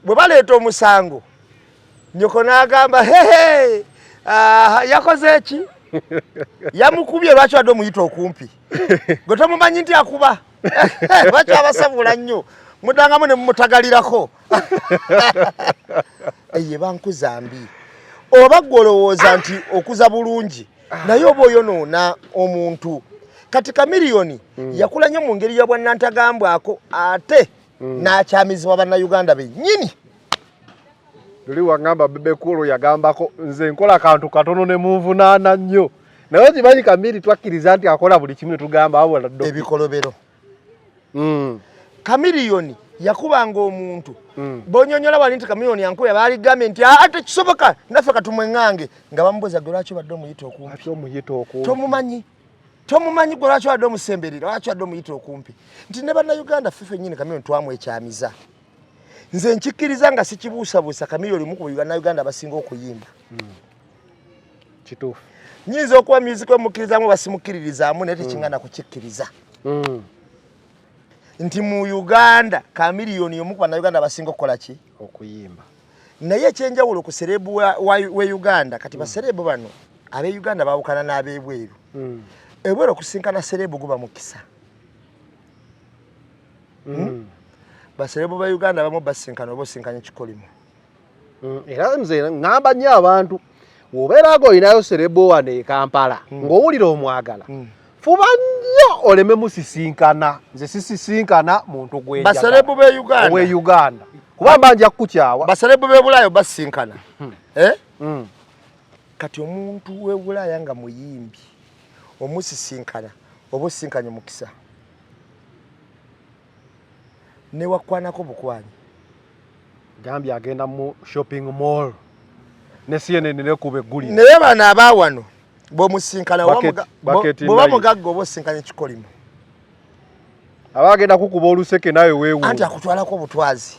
bwe baleeta omusango nyoko n'agamba hehe yakoze eki yamukubye lwaki wadde omuyita okumpi gwe tomumanyi nti akuba lwaki abasabula nnyo mudangamu ne mumutagalirako eye bankuza mbi oba gwe olowooza nti okuza bulungi naye oba oyonoona omuntu kati Kamiliyoni yakula nnyo mu ngeri ya bwannantagambwako ate n'akyamizibwa bannayuganda bennyini luli wangamba bebe kulu yagambako nze nkola kantu katono ne munvunaana nnyo naye kimanyi Kamili twakkiriza nti akola buli kimu ne tugamba awala ddo ebikolobero Kamiliyoni yakubanga omuntu bonyonyola bali nti Kamiliyoni yankuya baligambye nti ate kisoboka naffe katumweŋŋange nga bamubuuza gwe lwaki obadde omuyita okumpi tomumanyi gwe lwaki obadde omusemberera lwaki obadde omuyita okumpi nti ne bannayuganda ffe ffennyini Kamiliyoni twamwekyamiza nze nkikkiriza nga sikibuusabuusa Kamiliyoni mu ku bannayuganda abasinga okuyimba kituufu nyinza okuba music omukkirizamu basimukkiririzaamu naye tekingana kukikkiriza nti mu Uganda Kamiliyoni omu ku bannayuganda abasinga okukola ki okuyimba naye ekyenjawulo ku serebu we Uganda kati baserebu bano ab'e Uganda baawukana n'ab'ebweru ebweru okusinkana serebu guba mukisa baserebu ba Uganda abamu basinkana oba osinkanye kikolimo era nze ŋŋamba nnyo abantu wobeerago olinayo serebu wano e Kampala ng'owulira omwagala fuba nnyo oleme musisinkana nze sisisinkana muntu gwenjagala baserebu be Uganda owe Uganda kuba mbanja kukukyawa baserebu be Bulaaya basinkana kati omuntu we Bulaaya nga muyimbi omusisinkana oba osinkanye mukisa ne wakwanako bukwanyi gambye agenda mu shopping mall ne CNN ne kuba eggulire naye bano abaawano bw'omusinkana bw'oba mugagga oba osinkanye kikolimo abagenda kukuba oluseke nawe weewuunya anti akutwalako obutwazi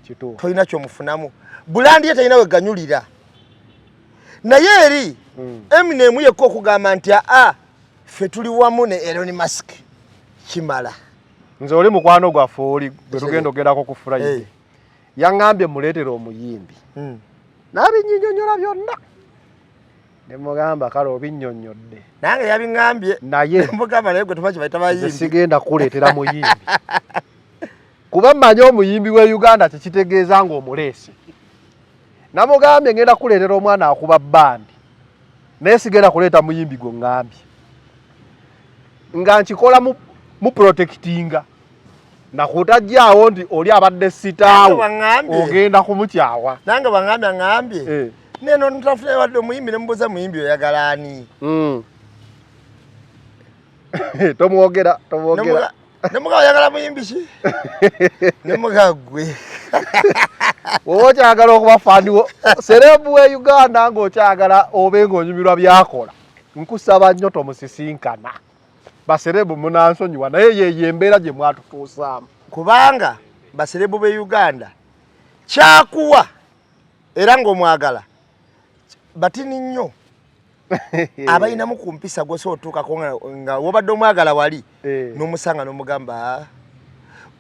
kituufu tolina kyomufunamu bulandi ye talina weganyulira naye eri Eminem yekka okugamba nti ffe tuli wamu ne Elon Musk kimala nze oli mukwano gwaffe oli bwe tugenda ogerako ku Friday yaŋŋambye muleetera omuyimbi n'abinnyinnyonnyola byonna ne mugamba kale obinnyonnyodde nange yabiŋŋambye naye mugamba naye gwe tubaki bayita bayimbi sigenda kuleetera muyimbi kuba mmanyi omuyimbi we Uganda tekitegeeza ng'omuleese namugambye ngenda kuleetera omwana akuba bandi naye sigenda kuleeta muyimbi gwe ŋŋambye nga nkikola mu protectinga nakutajjaawo nti oli abadde sitaawo ogenda kumukyawa nange baŋŋambye neno ntafuna wadde omuyimbi ne mubuuza muyimbi oyagala ani tomwogera nemuga oyagala muyimbi ki nemuga gwe woba okyagala okuba fandiwo serebu we Uganda ng'okyagala obe ng'onyumirwa byakola nkusaba nnyo tomusisinkana baserebu munansonyiwa naye yeyo embeera gye mwatutuusaamu kubanga baserebu be Uganda kyakuwa era ng'omwagala batini nnyo abayina mukumpisa gwe so tukako nga wobadde omwagala wali n'omusanga n'omugamba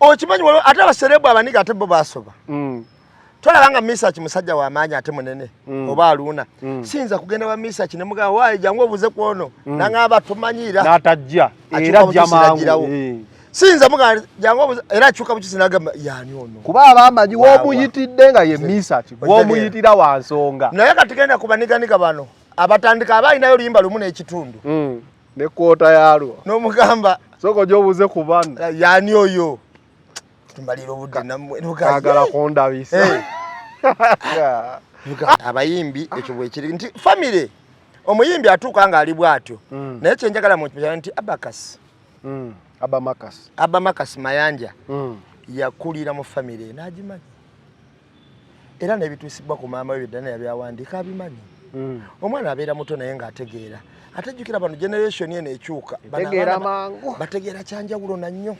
okimanyi waliwo ate abaserebu abaniga ate bo basoba tolabanga misaki musajja w'amaanyi ate munene oba aluuna siyinza kugenda wa misaki ne mugamba waayi jangu obuze ku ono naŋŋamba tumanyira n'atajja era jjamangu siyinza mugamba jangu obuze era akyuka bukisi n'agamba yaani ono kuba abamanyi w'omuyitidde nga ye misaki w'omuyitira wa nsonga naye kati genda kubaniganiga bano abatandika abayinayo oluyimba lumu n'ekitundu ne kkoota yalwo n'omugamba soko gy'obuze ku bana yaani oyo mbalira obudde nammwe agala kondabisa abayimbi ekyo bwekiri nti famire omuyimbi atuuka nga ali bw'atyo naye kyenjagala mu kipya nti abamakasi mayanja yakulira mu famire n'agimanyi era n'ebituusibwa ku maama we byedda yabyawandiika abimanyi omwana abeera muto naye ng'ategeera atajjukira bano generation eno ekyuka bategeera kyanjawulo nannyo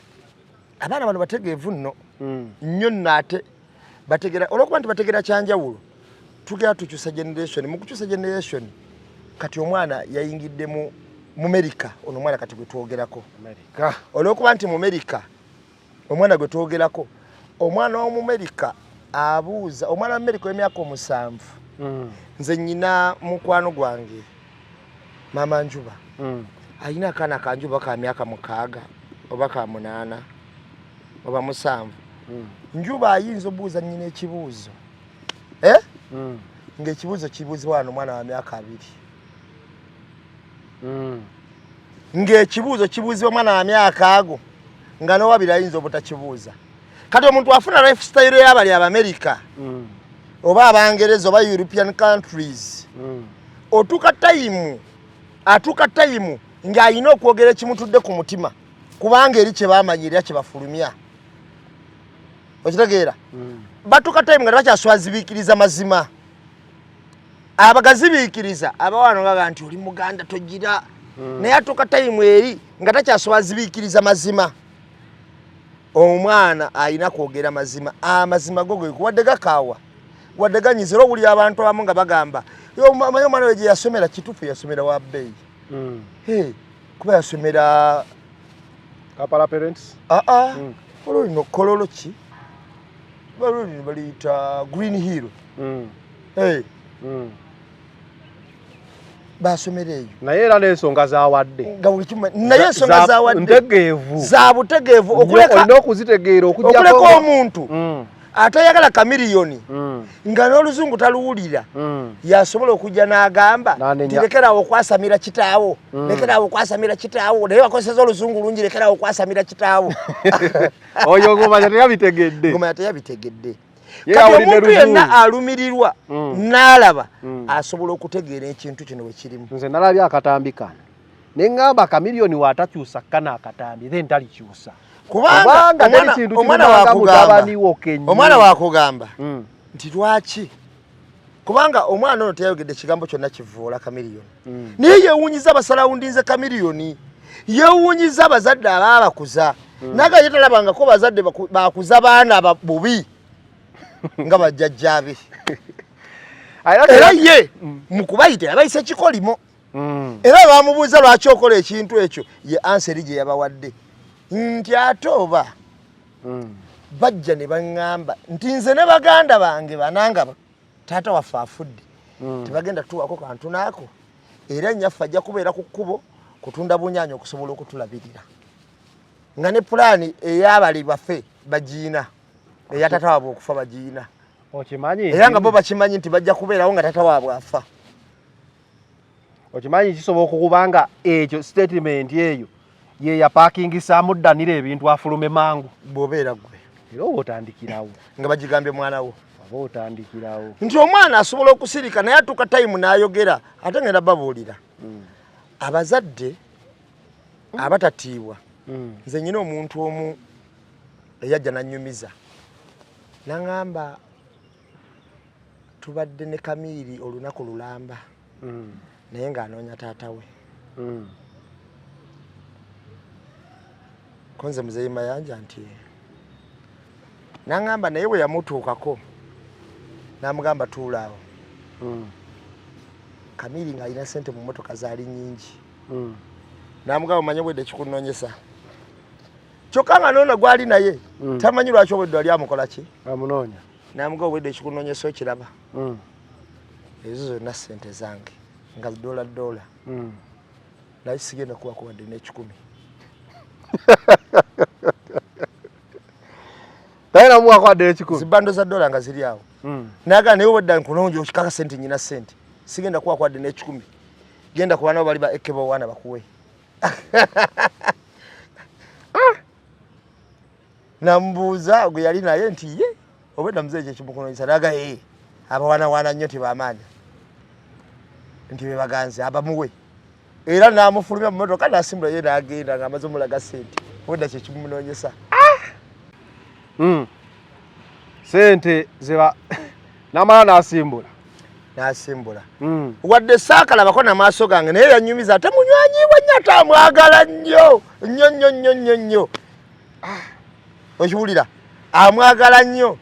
abaana bano bategeevu nno nnyo nno ate bategeera olwokuba nti bategeera kyanjawulo tugera tukyusa generation mu kukyusa generation kati omwana yayingidde mu America ono omwana kati gwe twogerako olwokuba nti mu America omwana gwe twogerako omwana w'omu America abuuza omwana wa America w'emyaka 7 nze nnyina mukwano gwange mama Njuba alina akaana ka Njuba ka myaka 6 oba ka 8 oba 7 Njuba ayinza obuuza nnyina ekibuuzo ng'ekibuuzo kibuuzibwa wano omwana wa myaka 2 ng'ekibuuzo kibuuzibwa omwana wa myaka ago nga n'owabiri ayinza obutakibuuza kati omuntu afuna lifestyle y'abali Abamerica oba Abangereza oba European countries atuuka tayimu ng'alina okwogera ekimutudde ku mutima kubanga eri kye baamanyirira kye bafulumya okitegeera batuuka tayimu nga tebakyaswazibiikiriza mazima abagazibiikiriza abawano gaga nti oli muganda togira naye atuuka tayimu eri nga takyaswazibiikiriza mazima omwana alina kwogera mazima amazima go wadde gakaawa wadde ganyizira obuli abantu abamu nga bagamba manyi omwana we gye yasomera kituufu yasomera wa bbeeyi kuba yasomera Kapala parents olwo kololo ki baluli baliyita Green Hill basomera eyo naye era n'ensonga zawadde nga buli kimu naye ensonga zawadde ntegeevu za butegeevu olina okuzitegeera okuleka omuntu atayagala kamiliyoni nga n'oluzungu taluwulira yasobola okujja n'agamba lekerawo okwasamira kitaawo lekerawo okwasamira kitaawo naye wakozesa oluzungu lungi lekerawo okwasamira kitaawo oyo ngoma teyabitegedde kati omuntu yenna alumirirwa n'alaba asobola okutegeera ekintu kino we kirimu nze nalabye akatambi kano ne ŋŋamba kamiliyoni waatakyusa kana akatambi then talikyusa kubanga omwana wakugamba nti lwaki kubanga omwana ono teyayogedde kigambo kyonna kivuula kamiliyoni naye yeewuunyiza abasalawundinze kamiliyoni yeewuunyiza abazadde abaabakuza naga ye talabangako bazadde bakuza baana bubi nga bajjajjaabe era ye mu kubayita yabayisa ekikolimo era baamubuuza lwaki okola ekintu ekyo ye anseri gye yabawadde nti ate oba bajja ne baŋŋamba nti nze ne baganda bange bananga taata waffe afudde tebagenda tuwako kantu naako era nnyaffe ajja kubeera ku kkubo kutunda bunyaanya okusobola okutulabirira nga ne pulaani ey'abali baffe bagiina eya taata waabwe okufa bagiina era nga bo bakimanyi nti bajja kubeerawo nga taata waabwe afa okimanyi kisobola okukubanga ekyo statement eyo ye yapaakingisaamu ddanira ebintu afulume mangu bw'obeera gwe era oba otandikirawo nga bagigambye mwana wo oba otandikirawo nti omwana asobola okusirika naye atuuka tayimu n'ayogera ate ngenda babuulira abazadde abatatiibwa nze nyina omuntu omu eyajja nannyumiza naŋŋamba tubadde ne Kamiiri olunaku lulamba naye ng'anoonya taata we konze muzeyi mayanja nti naŋŋamba naye bwe yamutuukako n'amugamba tuulaawo Kamiri nga alina sente mu motoka zaali nyingi. Namugamba manye bwedde kikunonyesa. Kyokka nga nono gwali naye tamanyi lwaki obwedde ali amukola ki? Amunoonya. Namugamba bwedde kikunonyesa okiraba. Ezo zonna sente zange nga $. Naye sigenda kuba kuwadde n'ekikumi. Tayina muwa kuwadde n'ekikumi. Zibando za $1 nga ziri awo. Naga naye obwedde nkunonja okikaka sente nyina sente. Sigenda kuba kuwadde n'ekikumi. Genda ku bana bali ba ekebo wana bakuwe. Nambuuza gwe yali naye nti ye obwedda muzeeje ekimukunonyesa naga abawana nnyo tibamaanyi nti be baganze abamuwe era n'amufulumya mu motoka n'asimbula ye n'agenda ng'amaze omulaga sente obwedda kye kimunonyesa. Sente zeba namala n'asimbula. Wadde saakalabako n'amaaso gange naye yanyumiza ate munywanyiibwe nnyo atamwagala nnyo. Okiwulira amwagala nnyo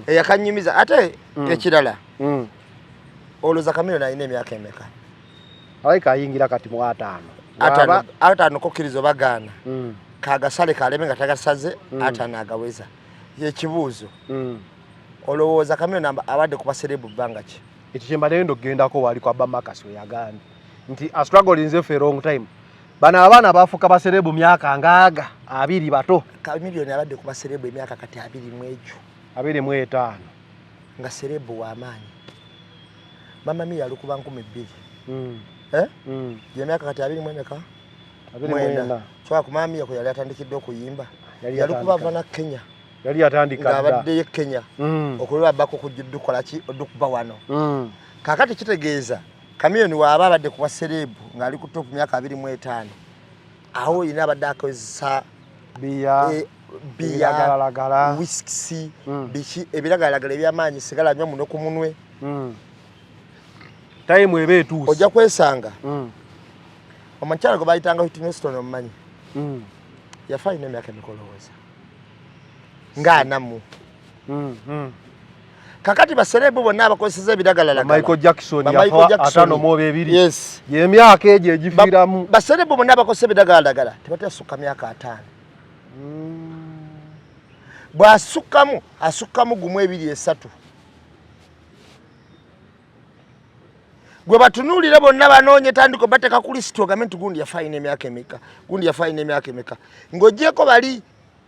eyakanyumiza ate ekirala olowooza Kamiliyoni alina emyaka emeka? Alabika ayingira kati mu 5. 5 kokkiriza bagaana kagasale kaleme nga tagasaze 5 agaweza. Yekibuuzo olowooza Kamiliyoni abadde ku baserebu bbanga ki? Ekyo kye mbadde ndoggendako wali kwa Bamakasi we yagambye nti a struggle in for a long time. Bano abaana bafuuka baserebu myaka ngaaga 2 bato. Kamiliyoni abadde ku baserebu emyaka kati 25 nga serebu w'amaanyi. Mama Mia alukuba 2000 emyaka kati 24 kyokka ku Mama Mia kwe yali atandikidde okuyimba yalukuba ava na Kenya. Yali atandika dda abadde Kenya okulwa bako kujjudde kola ki oddukuba wano. Kakati kitegeeza Kamiliyoni waaba abadde ku baserebu ng'ali ku top myaka 25 aho yina abadde akozesa biya whisky biki ebiragalagala ebyamaanyi sigala nnyo muno ku munwe. Time eba etuuse ojja kwesanga omukyala gwe bayitanga Whitney Houston omumanyi yafa alina emyaka emikolowooza ng'anamu. Kakati baserebu bonna abakozeseza ebiragalagala Michael Jackson yafa 5 y'emyaka egyo egifiiramu. Baserebu bonna abakozesa ebiragalagala tebatasukka myaka 5. Bw'asukkamu asukkamu gumu 2 3. Gwe batunuulire bonna banoonye tandiko bateka ku lisiti ogambe nti gundi yafa alina emyaka emeka ng'oggyeko bali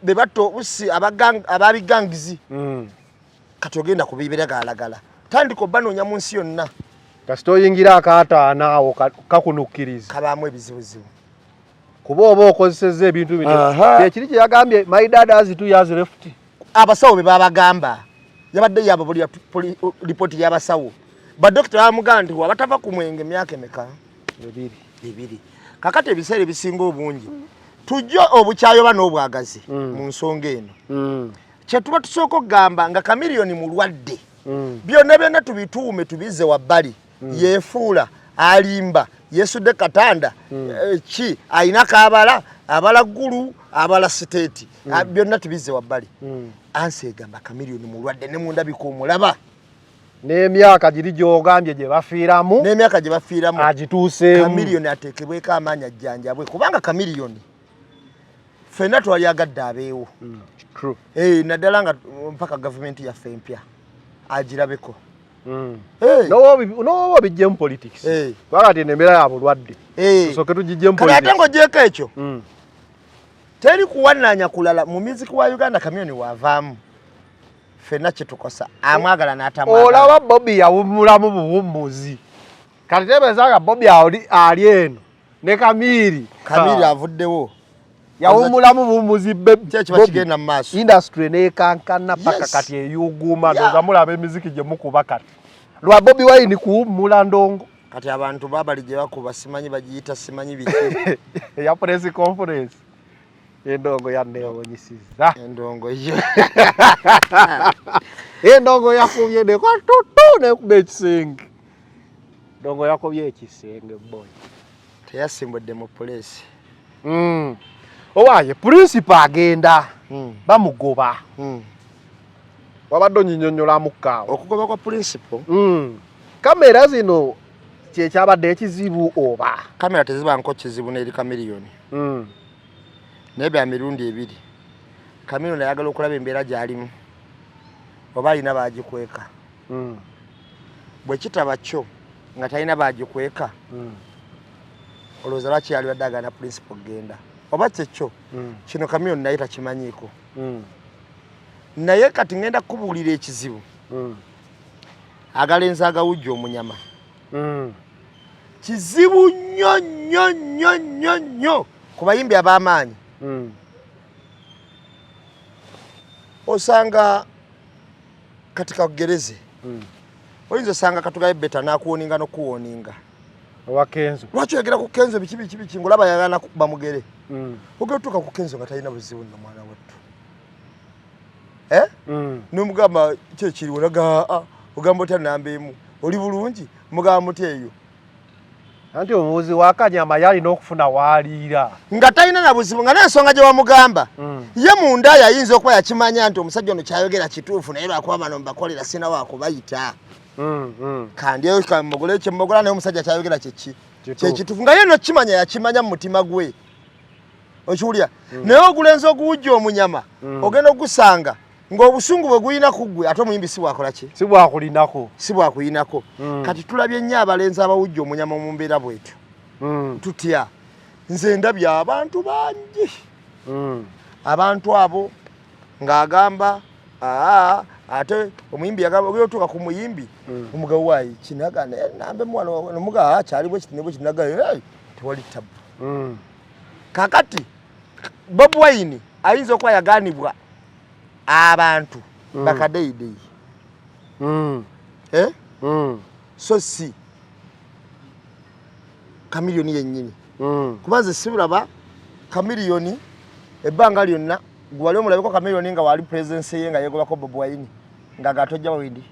be bato obusi ababigangizi kati ogenda ku bibiragalagala tandiko banoonya mu nsi yonna kasita oyingira akaataano awo kakunukkiriza kabaamu ebizibuzibu kuba oba okozesezza ebintu bino. Ekiri kye yagambye my dad has 2 years left. Abasawo be babagamba yabadde yabo buli lipooti y'abasawo badokita bamugamba nti wabatava ku mwenge emyaka emeka? 2. Kakati ebiseera ebisinga obungi tujja obukyayoba n'obwagazi mu nsonga eno. Kye tuba tusooka okugamba nga Kamiliyoni mulwadde byonna tubituume tubize wabbali yeefuula alimba yesudde katanda ki ayina kaabala abala ggulu abala siteeti byonna tubize wabbali. Ansi egamba Kamiliyoni mulwadde ne mundabika omulaba n'emyaka giri gy'ogambye gye bafiiramu agituuseemu. Kamiliyoni ateekebweko amaanyi ajjanjabwe kubanga Kamiliyoni ffenna twali agadde abeewo. Naddala nga mpaka gavumenti yaffe empya agirabeko. N'oba bijjemu politics kubanga ati embeera ya bulwadde tusooke tugijjemu politics. Ate ng'ogyeko ekyo teri kuwannaanya kulala mu muziki wa Uganda Kamiliyoni waavaamu ffenna kye tukosa amwagala n'atamwagala. Olaba Bobby yawummulamu buwummuzi kati tebeezanga Bobby ali eno ne Kamiri avuddewo yawummulamu buwummuzi kiba kigenda mu maaso. Industry n'ekankana paka kati eyuguuma ndowooza mulaba emiziki gye mukuba kati lwa Bobby Wine kuwummula ndongo. Kati abantu babali gye bakuba simanyi bagiyita simanyi biki eya press conference endongo yanneewunyisiza endongo yakubye nekwatutu nekuba ekisenge ndongo yakubye ekisenge boy teyasimbudde mu poliisi. Owaaye principal agenda bamugoba wabadde onyinyonnyola mukkaawo okugoba kwa principal. Kamera zino kyabadde ekizibu oba kamera teziba nko kizibu n'eri Chameleone naye bya mirundi ebiri Chameleone ayagala okulaba embeera gy'alimu oba alina baagikweka bwe kitaba kyo nga talina baagikweka olowooza lwaki yali badde agaana principal genda oba kyekyo kino Chameleone naye takimanyiiko naye kati ngenda kukubuulira ekizibu agalenzi agawujja omunyama kizibu nnyo nnyo nnyo nnyo nnyo ku bayimbi ab'amaanyi osanga kati kagereze oyinza osanga katugaye beta n'akuwoninga n'okuwoninga owa Kenzo lwaki oyogera ku Kenzo biki ng'olaba yagala kukuba mugere ogera otuuka ku Kenzo nga talina buzibu nno mwana wattu n'omugamba kyekiri olaga ogamba otya namba emu oli bulungi mugamba muti eyo anti omuwuzi wa Kanyama yalina okufuna waaliira nga talina na buzibu nga n'ensonga gye wamugamba ye munda yayinza okuba yakimanya nti omusajja ono kyayogera kituufu naye lwakuba bano mbakolera sina waakubayita kandi eyo kamugole kyemugola naye omusajja kyayogera kyekituufu nga ye no kimanya yakimanya mu mutima gwe okiwulira naye ogulenzi oguwujja omunyama ogenda ogusanga ng'obusungu bwe guyina ku ggwe ate omuyimbi si bwakola ki si bwakuyinako kati tulabye nnyo abalenzi abawujja omunyama mu mbeera bwetyo tutya nze ndabye abantu bangi abantu abo ng'agamba ate omuyimbi yagamba ogyotuuka ku muyimbi omugabo waayi kinagana nambe mwana omugabo kyali bwe kiti ne bwe kinagana tewali tabu kakati Bobi Wine ayinza okuba yagaanibwa abantu bakadeyideyi so si Chameleone yennyini kubanze sibulaba Chameleone ebbanga lyonna gwali omulabeko Chameleone nga wali presence ye nga yegobako Bobi Wine nga gatojja wawindi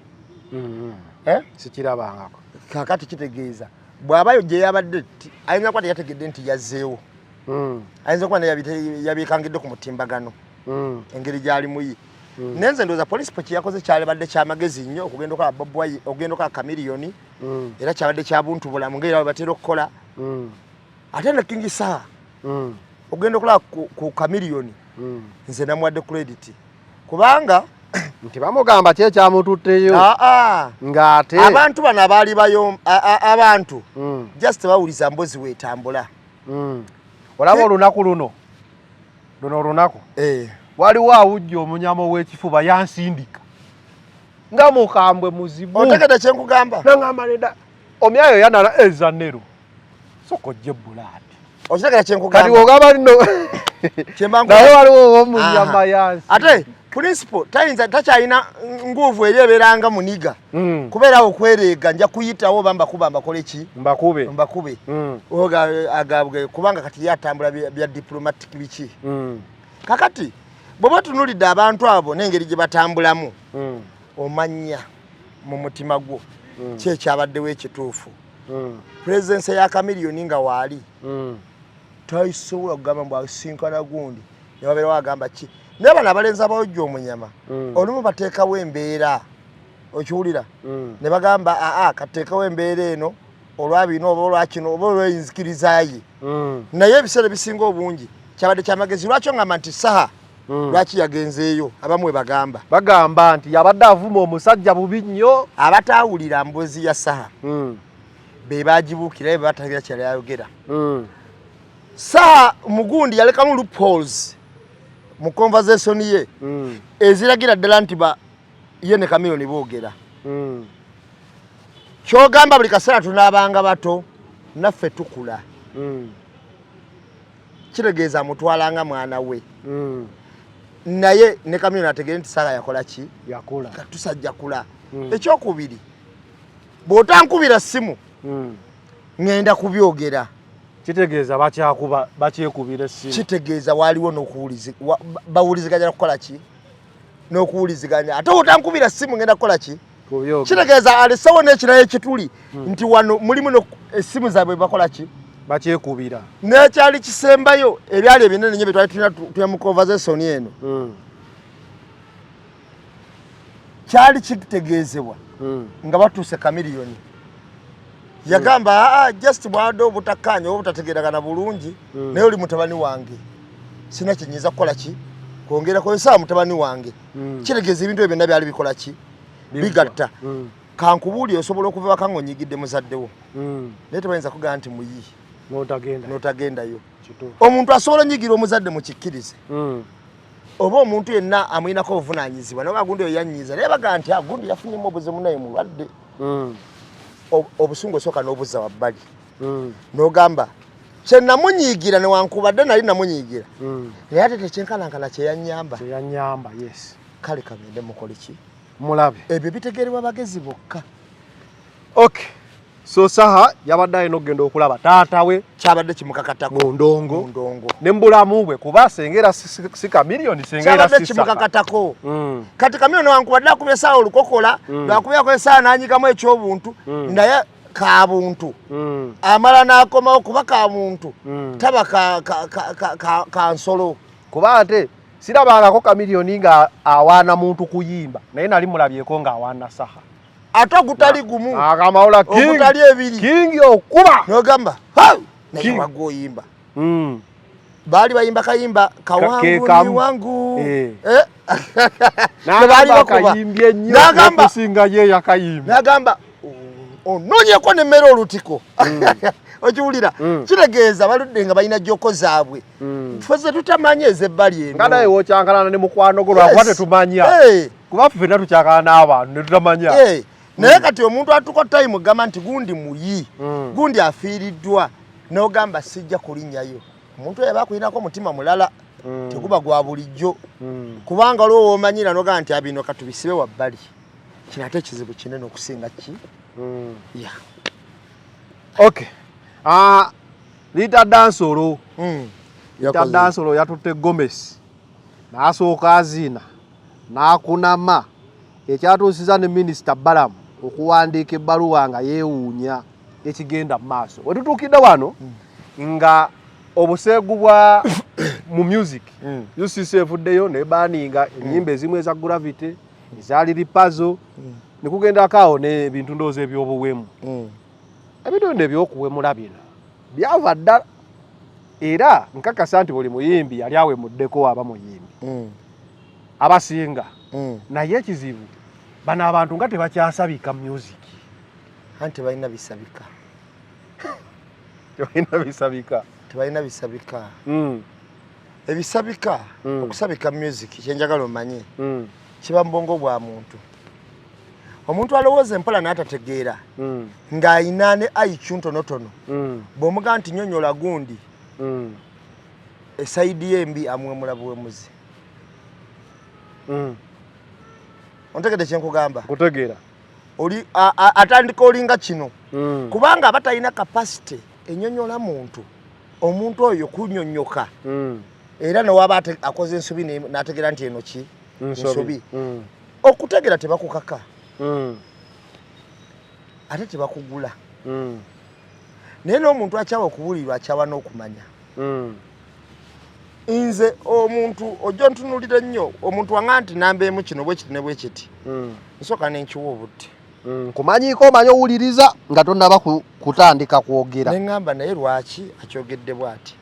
sikirabangako kakati kitegeeza bw'abayo gye yabadde ayinza kuba teyategedde nti yazzeewo ayinza okuba yabiikangidde ku mutimbagano engeri gyali muyi nenze ndowooza polisi kye yakoze kyalibadde kyamagezi nnyo okugenda okola Bobi Wine ogenda okola Chameleone era kyabadde kya buntu bulamu ngeri abo batera okukola ate ne King Saha ogenda okola ku Chameleone nze namuwadde credit kubanga nti bamugamba kyekyamututteyo ng'ate abantu bano abaali bayo abantu just bawuliza mbozi weetambula olaba olunaku luno olunaku waliwo awujja omunyama ow'ekifuba yansindika nga mukambwe muzibu otegedde kyenkugamba nangamba neda omyayo yanala ezanero sokojje bulaati okitegedde kyenkugamba kati ogamba lino naye waliwo omunyama yansi ate principal tayinza takyalina nguvu eri ebeeranga muniga kubeera okwereega nja kuyitawo bambakuba mbakole ki mbakube agabwe kubanga kati yatambula bya diplomatic biki kakati bw'oba tunulidde abantu abo n'engeri gye batambulamu omanya mu mutima gwo kyekyabaddewo ekituufu presence ya Chameleone nga waali tayisobola kugamba mbu asinkana gundi ne babeera wagamba ki naye bano abalenzi abawujja omunyama olumu bateekawo embeera okiwulira ne bagamba kateekawo embeera eno olwabino oba olwakino oba olw'enzikirizaye naye ebiseera ebisinga obungi kyabadde kyamagezi lwaki ongamba nti Saha lwaki yagenzeeyo abamu we bagamba nti yabadde avuma omusajja bubi nnyo abataawulira mbozi ya Saha be baagibuukira be batagira kyali ayogera Saha mugundi yalekamu loopholes mu conversation ye eziragira ddala nti ye ne Chameleone boogera kyogamba buli kaseera tunaabanga bato naffe tukula kitegeeza amutwalanga mwana we naye ne Chameleone ategere nti Saha yakola ki yakola tusajja kula ekyokubiri bw'otankubira ssimu ngenda kubyogera kitegeeza bakyekubira essimu kitegeeza waliwo bawuliziganya kukola ki n'okuwuliziganya ate otankubira ssimu ngenda kukola ki kitegeeza alisawo n'ekirayo ekituli nti wano mulimu essimu zaabwe bakola ki bakyekubira n'ekyali kisembayo ebyali ebinene nnyo bye twali tulina mu conversation eno kyali kitegeezebwa nga batuuse Chameleone yagamba just bwado obutakanya obutategeragana bulungi naye oli mutabani wange sina kinyiza kukola ki kwongera ko saa mutabani wange kiregeza ebintu ebyo byali bikola ki bigatta kankubuuli osobola okuva bakangonyigidde muzaddewo naye tebayinza kugamba nti muyi notagendayo omuntu asobola nyigira omuzadde mukikkirize oba omuntu yenna amuyinako obuvunanyizibwa naye agundi oyo yanyiza naye baga nti agundi yafunyemu obuzimu naye mulwadde obusungu osooka n'obuzza wabbali n'ogamba kyenamunyiigira newankubadde nali namunyiigira naye ate tekyenkanankana kyeyanyamba yes kale kagende mukole ki mulabe ebyo bitegeerwa bagezi bokka okay so saha yabadde alina okugenda okulaba taata we kyabadde kimukakatako mu ndongo ne mbulamu bwe kuba sengera si kamiliyoni sengera kyabadde kimukakatako kati kamiliyoni wankubadde akubye essaawa olukokola lwakubyako essaawa n'anyikamu ekyobuntu naye kabuntu amala n'akomawo kuba kamuntu taba kansolo kuba ate sirabangako kamiliyoni nga awaana muntu kuyimba naye nali mulabyeko ng'awaana saha ate ogutali gumu akamawula ogutali ebiri kingi okuba n'ogamba naye wagwa oyimba baali bayimba kayimba kawangu wangu kayimbye nnyo okusinga ye yakayimba n'agamba onoonyeko nemmere olutiko okiwulira kiregeeza baludde nga balina jjoko zaabwe ffe tutamanya ezebbali eno nga naye wokyankalana ne mukwano gwo lwakuba tetumanya kuba ffenna tukyankala n'abantu ne tutamanya naye kati omuntu atuko time gamba nti gundi muyi gundi afiiriddwa n'ogamba sijja kulinnyayo omuntu oyo bakulinako omutima mulala teguba gwa bulijjo kubanga olwo woomanyira n'ogamba nti abino katubisibe wabbali kino ate ekizibu kinene okusinga ki okay Lita Dansolo Lita Dansolo yatutte Gomez n'asooka azina n'akunama ekyatuusiza ne minisita Balamu okuwandiika ebbaluwa nga yeewuunya ekigenda mu maaso we tutuukidde wano nga obuseegu bwa mu music UCC evuddeyo nebaninga ennyimba ezimu eza Gravity ezaali Lipazo ne kugendako awo n'ebintu ndowooza ebyobuwemu ebintu ebyokuwemula bino byava ddala era nkakasa nti buli muyimbi yali awemuddeko aba muyimbi abasinga naye ekizibu bano abantu nga tebakyasabika music anti balina bisabika tebalina bisabika ebisabika okusabika music kyenjagala omanye kiba mbongo bwa muntu omuntu alowooza empola n'atategeera ng'ayina ne aicu ntonotono bw'omugaa nti nyonyola gundi esayidi y'embi amwemula buwemuzi ontegedde kyenkugamba kutegeera oli atandika olinga kino kubanga abatalina kapasite enyonyola muntu omuntu oyo kunyonyoka era newaba akoze ensobi n'ategeera nti eno ki ensobi okutegeera tebakukaka ate tebakugula naye n'omuntu akyawa okubuulirwa akyawa n'okumanya nze omuntu ojja ntunulira nnyo omuntu wanga nti nambeemu kino bwekiti ne bwekiti nsooka nenkiwa obudde kumanyiiko omanyi owuliriza nga tonnaba kutandika kwogera neŋŋamba naye lwaki akyogedde bw'ati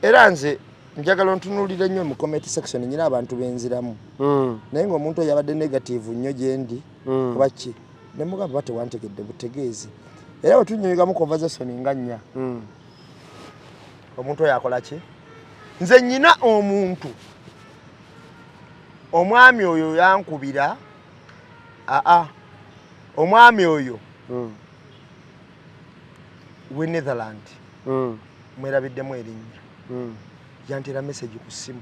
era nze njagala ntunulira nnyo mu comment section nyina abantu benziramu naye ng'omuntu oyo yabadde negative nnyo gye ndi kuba ki ne mugamba bate wantegedde butegeezi era bwe tunyuyigamu conversation nga nnya omuntu oyo akola ki nze nyina omuntu omwami oyo yankubira omwami oyo we Netherland mwerabiddemu erinnya yantera message ku ssimu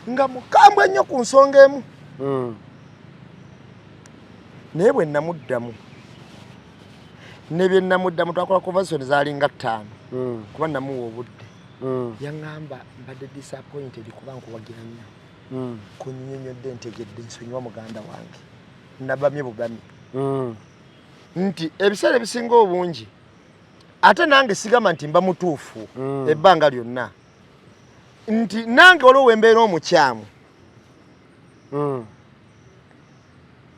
nga mukambwe nnyo ku nsonga emu naye bwe namuddamu ne bye namuddamu twakola conversation zaalinga 5 kuba namuwa obudde yaŋŋamba mbadde disappointed kuba nkuwagira nnyo kunnyonnyodde ntegedde nsonyiwa muganda wange nabamye bugami nti ebiseera ebisinga obungi ate nange sigamba nti mba mutuufu ebbanga lyonna nti nange olwo embeera omukyamu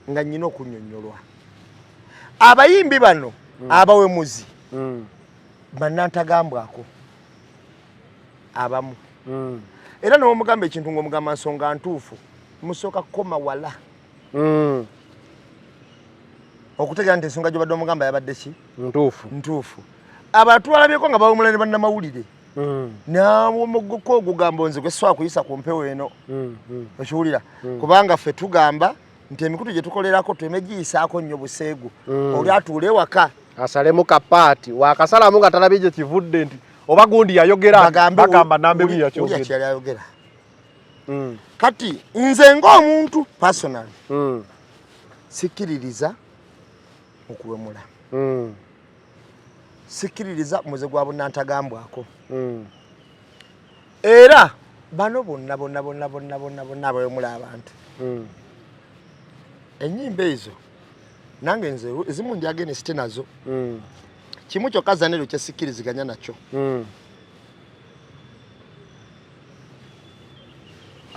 nga nnyina okunnyonnyolwa abayimbi bano abawe muzi bannantagambwako abamu era n'omugamba ekintu ng'omugamba nsonga ntuufu musooka kukoma wala okutegeera nti ensonga gy'obadde omugamba yabadde ki ntuufu abantu balabyeko nga bawumula ne bannamawulire nawomoggoko ogugamba nze gwe sobola kuyisa ku mpewo eno okiwulira kubanga ffe tugamba nti emikutu gye tukolerako twemegiyisaako nnyo buseegu oli atuule ewaka asalemu kapaati wakasalamu nga talabye gye kivudde nti oba gundi yayogera bagamba nambe yakyali ayogera kati nze ng'omuntu personal sikkiririza okuwemula sikkiririza muze gwa bunnantagambwako era bano bonna abawemula abantu ennyimba ezo nange nze ezimu ndi against nazo kimu kyokka zanero kyesikkiriziganya nakyo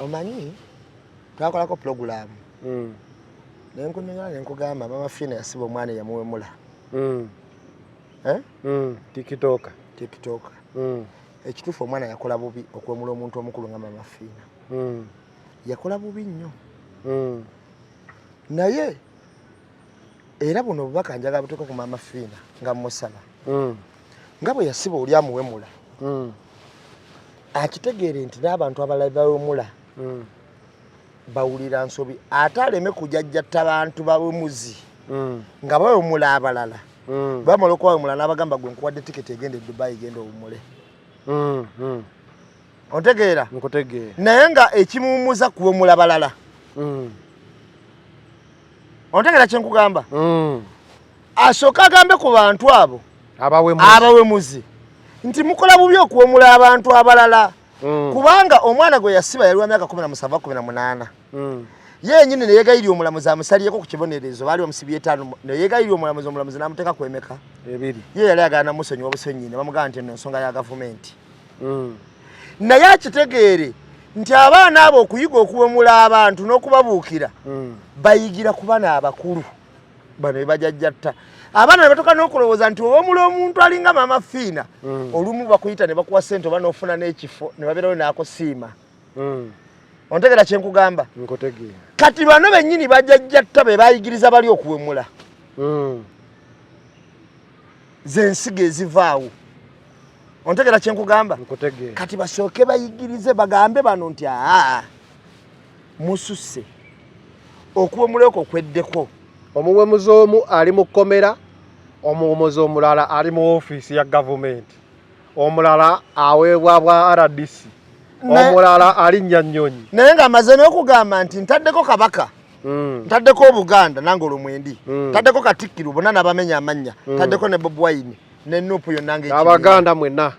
omanyi twakolako puroguramu nenkunyonyola nenkugamba mama Fina yasiba omwana eyamuwemula tikitoka ekituufu omwana yakola bubi okwemula omuntu omukulu nga mama Fina yakola bubi nnyo naye era buno obubaka njagala butuuka ku mama Fina nga musaba nga bwe yasiba oli amuwemula akitegeere nti n'abantu abalala bawemula bawulira nsobi ate aleme kujajjatta abantu bawemuzi nga bawemula abalala bamala okubawemula n'abagamba gwe nkuwadde tiketi egenda e Dubai genda owumule ontegeera naye nga ekimuwumuza kuwemula balala ontegeera kyenkugamba asooka agambe ku bantu abo abawemuzi nti mukola bubi okuwemula abantu abalala kubanga omwana gwe yasiba yali wa myaka 17-18 yenyini neyeegayirira omulamuzi amusaliyeko ku kibonerezo baali bamusibye 5 neyeegayirira omulamuzi n'amuteeka ku emeka 2 ye yali agana namusonyiwa obusonyi ne bamugamba nti eno ensonga ya gavumenti naye akitegeere nti abaana abo okuyiga okuwemula abantu n'okubabuukira bayigira ku bana abakulu bano be bajajjatta abaana ne batoka n'okulowooza nti owemula omuntu alinga mama Fina olumu bakuyita ne bakuwa ssente oba n'ofuna n'ekifo ne babeerawo n'akosiima ontegera kyenkugamba kati bano bennyini bajajjatta be bayigiriza bali okuwemula z'ensigo ezivaawo ontegera kyenkugamba kati basooke bayigirize bagambe bano nti mususse okuwemula okwo kweddeko omuwemuzi omu ali mu kkomera omuwemuzi omulala ali mu ofiisi ya gavumenti omulala aweebwa bwa RDC omulala ali Nyanyonyi naye nga amaze n'okugamba nti ntaddeko kabaka ntaddeko Obuganda nange olumwendi ntaddeko Katikkiro bonna n'abamenya amannya ntaddeko ne Bobi Wine ne Nuupu yonna Abaganda mwenna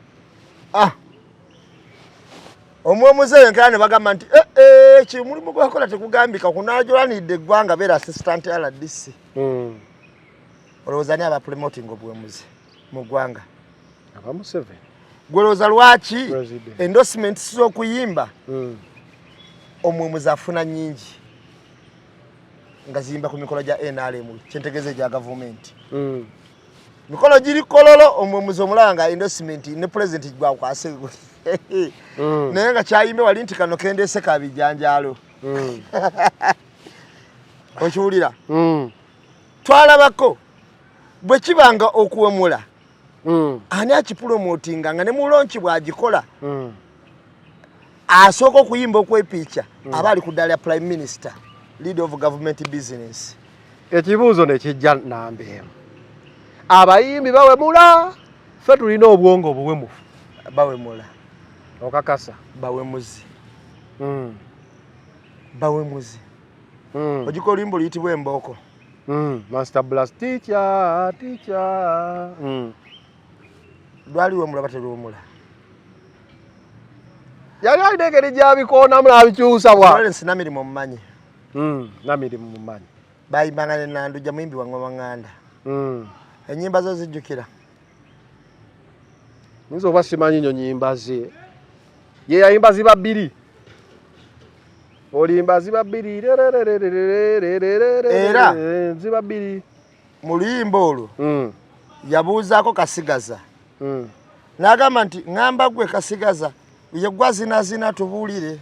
omuwemuzi eyo nkera ne bagamba nti kimulimu gwakola tekugambika kunaajolanidde eggwanga beera assistant RDC olowooza ani aba promoting obuwemuzi mu ggwanga gwelowooza lwaki endorsement z'okuyimba omuwemuzi afuna nnyingi nga ziyimba ku mikolo gya NRM kyentegeeza egya gavumenti mikolo giri kololo omuwemuzi omulaba nga endorsement ne president gwakwase naye nga kyayimbe wali nti kano kendeese kabijanjaalo okiwulira twalabako bwe kibanga okuwemula ani akipromotinga nga ne mulonki bw'agikola asooka okuyimba okwepiica aba ali ku ddaala ya prime minister leader of government business ekibuuzo ne kijja nambeemu abayimbi bawemula ffe tulina obwongo obuwemufu bawemula okakasa bawemuzi bawemuzi ogiko oluyimba oluyitibwa embooko Master Blast teacher lwali wemula baterwemula yali alina engeri gyabikoonamu n'abikyusa bwa Lawrence Namirimu omumanyi Namirimu mumanyi bayimbanga ne Nandujja muyimbi wa Ngoma Nganda ennyimba zo zijjukira nzo oba simanyi nnyo nnyimba ze ye yayimba ziba 2 olimba ziba 2 era ziba 2 mu luyimba olwo yabuuzaako Kasigaza n'agamba nti ŋŋamba gwe Kasigaza ye gwa zina tubuulire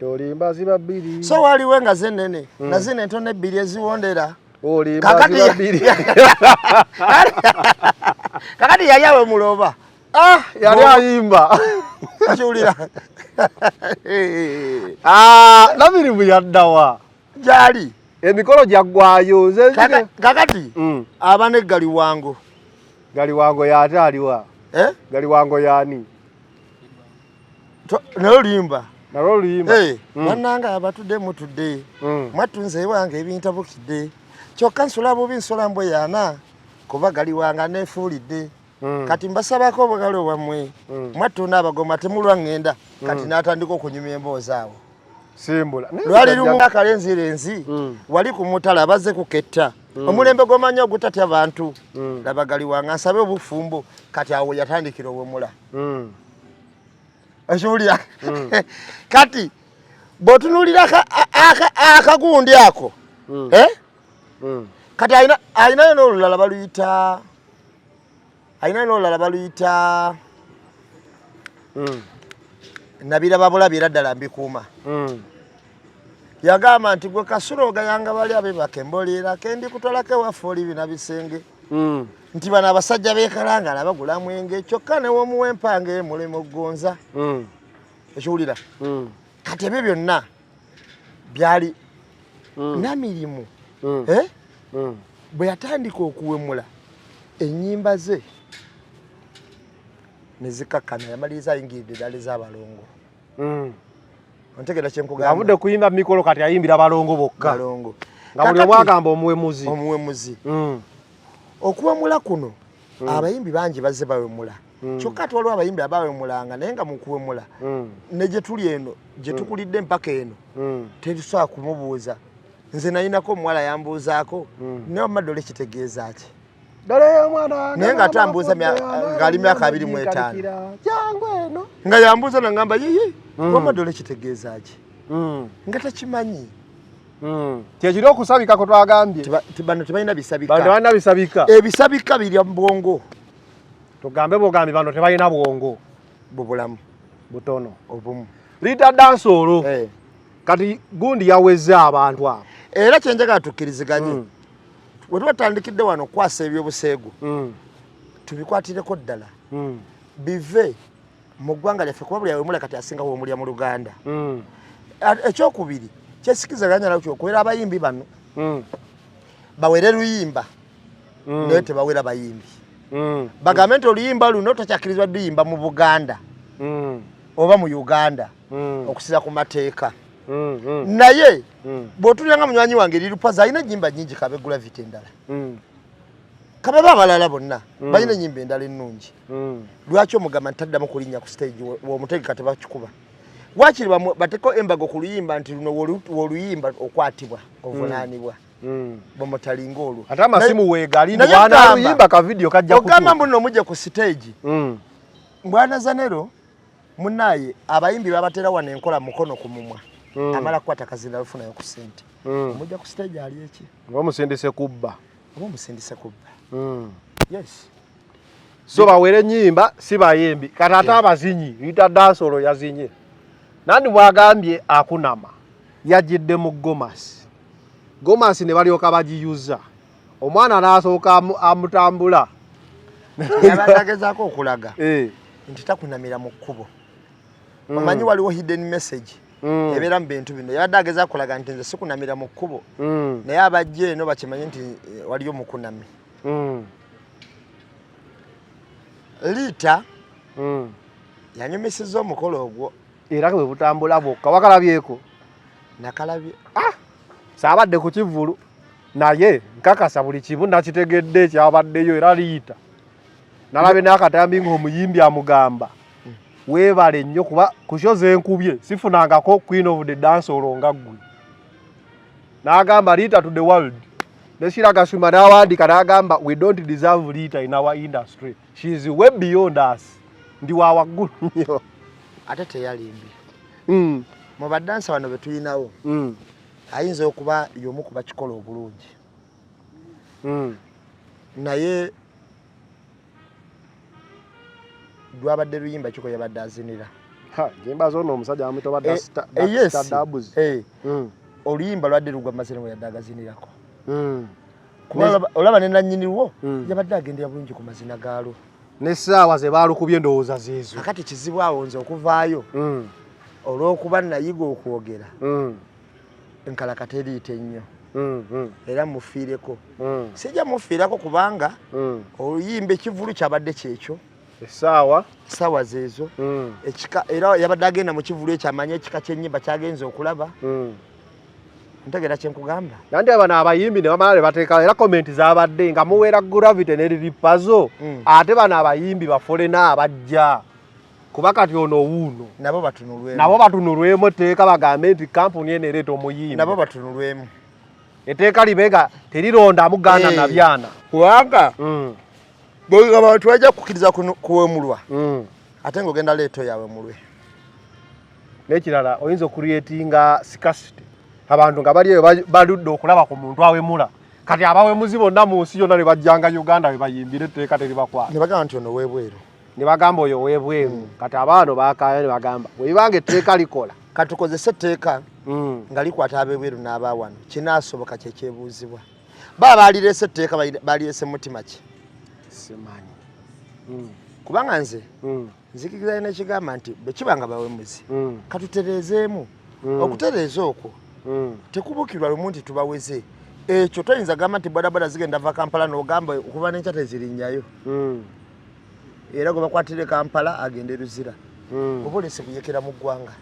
olimba ziba bbiri so waliwo nga zennene na zino entono ebbiri eziwondera olimba ziba bbiri kakati yali awe muloba yali ayimba akiwulira Namirimu yaddawa gyali emikolo gyaggwayo kakati aba ne Galiwango y'ate aliwa Galiwango yani n'oluyimba bannanga abatudde mutudde mwatunze ewange ebintu bukidde kyokka nsula bubi nsula mbwe yaana kuba Galiwanga neefuulidde kati mbasabako obugalo bwammwe mwatunda abagoma temulwa ŋŋenda kati n'atandika okunyuma emboozi awo simbula lwali lumu akalenzirenzi wali ku mutala bazze kuketta omulembe gw'omanyi ogutatya bantu laba Galiwanga nsabe obufumbo kati awo yatandikira obwemula Ajulia kati bw'otunuulira akagundi ako kati ayinayo n'olulala baluyita nabiraba bulabi era ddala mbikuuma yagamba nti gwe Kasulo ogayanga bali abebaka emboleera kendi kutolako ewaffe oli bina bisenge nti bano abasajja beekalangala bagula mwenge kyokka newomuwa empanga mulimo gonza ekiwulira kati ebyo byonna byali Namirimu bwe yatandika okuwemula ennyimba ze ne zikakkana yamaliriza ayingiridde ddala ez'abalongo ontegera kyenkugamba avudde kuyimba mikolo kati ayimbira balongo bokka nga buli omu agamba omuwemuzi okuwemula kuno abayimbi bangi bazze bawemula kyokka ate waliwo abayimbi abawemulanga naye nga mu kuwemula ne gye tuli eno gye tukulidde mpaka eno tetusobola kumubuuza nze nayinako omuwala yambuuzaako naye omadole kitegeeza ki naye nga atambuuza ng'ali myaka 25 nga yambuuza nangamba yiyi omadole kitegeeza ki nga takimanyi kyekiri okusabika kwe twagambye bano tebalina bisabika ebisabika birya mu bwongo tugambe bwogambye bano tebalina bwongo bubulamu butono obumu liita dansolo kati gundi yaweze abantu abo era kyenjagala tukkiriziganye bwe tubatandikidde wano okwasa ebyobuseegu tubikwatireko ddala bive mu ggwanga lyaffe kuba buli awemula kati asingawo omulya mu Luganda ekyokubiri kyesikizaganya nakyo okubeera abayimbi bano bawere luyimba naye tebawera bayimbi bagambe nti oluyimba luno tokyakirizibwa luyimba mu Buganda oba mu Uganda okusiza ku mateeka naye bw'otulyanga munywanyi wange lirupaza alina ennyimba nnyingi kabegula vita endala kababa abalala bonna balina ennyimba endala ennungi lwaki omugamba ntaddamu kulinnya ku stage womutegeka tebakikuba wakiri bateko embago ku luyimba nti luno woluyimba okwatibwa ovunaanibwa bwemutalinga olwo ate amasimu weegali bwana luyimba ka video kajja kutuuka ogamba mbuno mujja ku stage Bwana Zanero munaye abayimbi babatera wana enkola mukono ku mumwa amala kwata kazinda lufunayo ku sente mujja ku stage ali eki omusindise kubba yes so bawere nyimba si bayimbi katata abazinyi liita dansolo yazinye nandi mwagambye akunama yajidde mu Gomasi ne balyoka bagiyuza omwana n'asooka amutambula yabandagezaako okulaga nti takunamira mu kkubo omanyi waliwo hidden message ebeera mu bintu bino yabadde akulaga nti nze sikunamira mu kkubo naye abajja eno bakimanyi nti waliyo mukunami liita yanyumisizza omukolo ogwo era bwe butambula bwokka wakalabyeko nakalabye saabadde ku kivulu naye nkakasa buli kibu nakitegedde ekyabaddeyo era liita nalabe n'akatambi ng'omuyimbi amugamba weebale nnyo kuba ku show zenkubye sifunangako Queen of the Dancehall nga ggwe n'agamba liita to the world Neshira Gasuma n'awandiika n'agamba we don't deserve liita in our industry, she is way beyond us, ndi wa waggulu nnyo ate teyalimbi mu badansa bano be tulinawo ayinza okuba y'omu ku bakikola obulungi naye lwabadde luyimba kiko yabadde azinira jimba zono omusajja amitoba dabuzi oluyimba lwadde lugwa mazina we yadde agazinirako kuba olaba ne nannyinirwo yabadde agendera bulungi ku mazina gaalo n'essaawa ze baalukubye ndowooza ziizo akati kizibu awo nze okuvaayo olw'okuba nayiga okwogera enkalakata eriita ennyo era mufiireko sijja mufiirako kubanga oluyimba ekivulu kyabadde kyekyo essaawa zeezo ekika era yabadde agenda mu kivulu ekyamanya ekika ky'ennyimba kyagenza okulaba ntegera kyenkugamba nandi abana abayimbi ne bamala ne bateeka era komenti zaabadde nga muweera gravity ne riripazo ate bano abayimbi bafolena abajja kuba kati ono wuuno nabo batunulwemu etteeka bagambe nti kampuni eno ereeta omuyimbi nabo batunulwemu etteeka libega terironda muganda na byana kubanga abantu bajja kukkiriza kuwemulwa ate ng'ogenda leeto yawe mulwe n'ekirala oyinza okureetinga scarcity abantu nga bali eyo baludde okulaba ku muntu awemula kati abawemuzi bonna mu nsi yonna ne bajjanga Uganda we bayimbira etteeka teribakwata ne bagamba nti ono weebweru ne bagamba oyo weebweru kati abaano baakaayo ne bagamba bwebanga etteeka likola kati tukozese etteeka nga likwata ab'ebweru n'abaawano kinaasoboka kyekyebuuzibwa baba baalireese etteeka baalireese mutima ki simanyi kubanga nze nzikiriza n'ekigamba nti bwe kibanga bawemuzi katutereezeemu okutereeza okwo tekubukirwa lumu nti tubaweze ekyo toyinza gamba nti bodaboda zigenda va Kampala n'ogamba okuba n'enkya tezirinnyayo era gwe bakwatire Kampala agende Luzira oba olese kuyekera mu ggwanga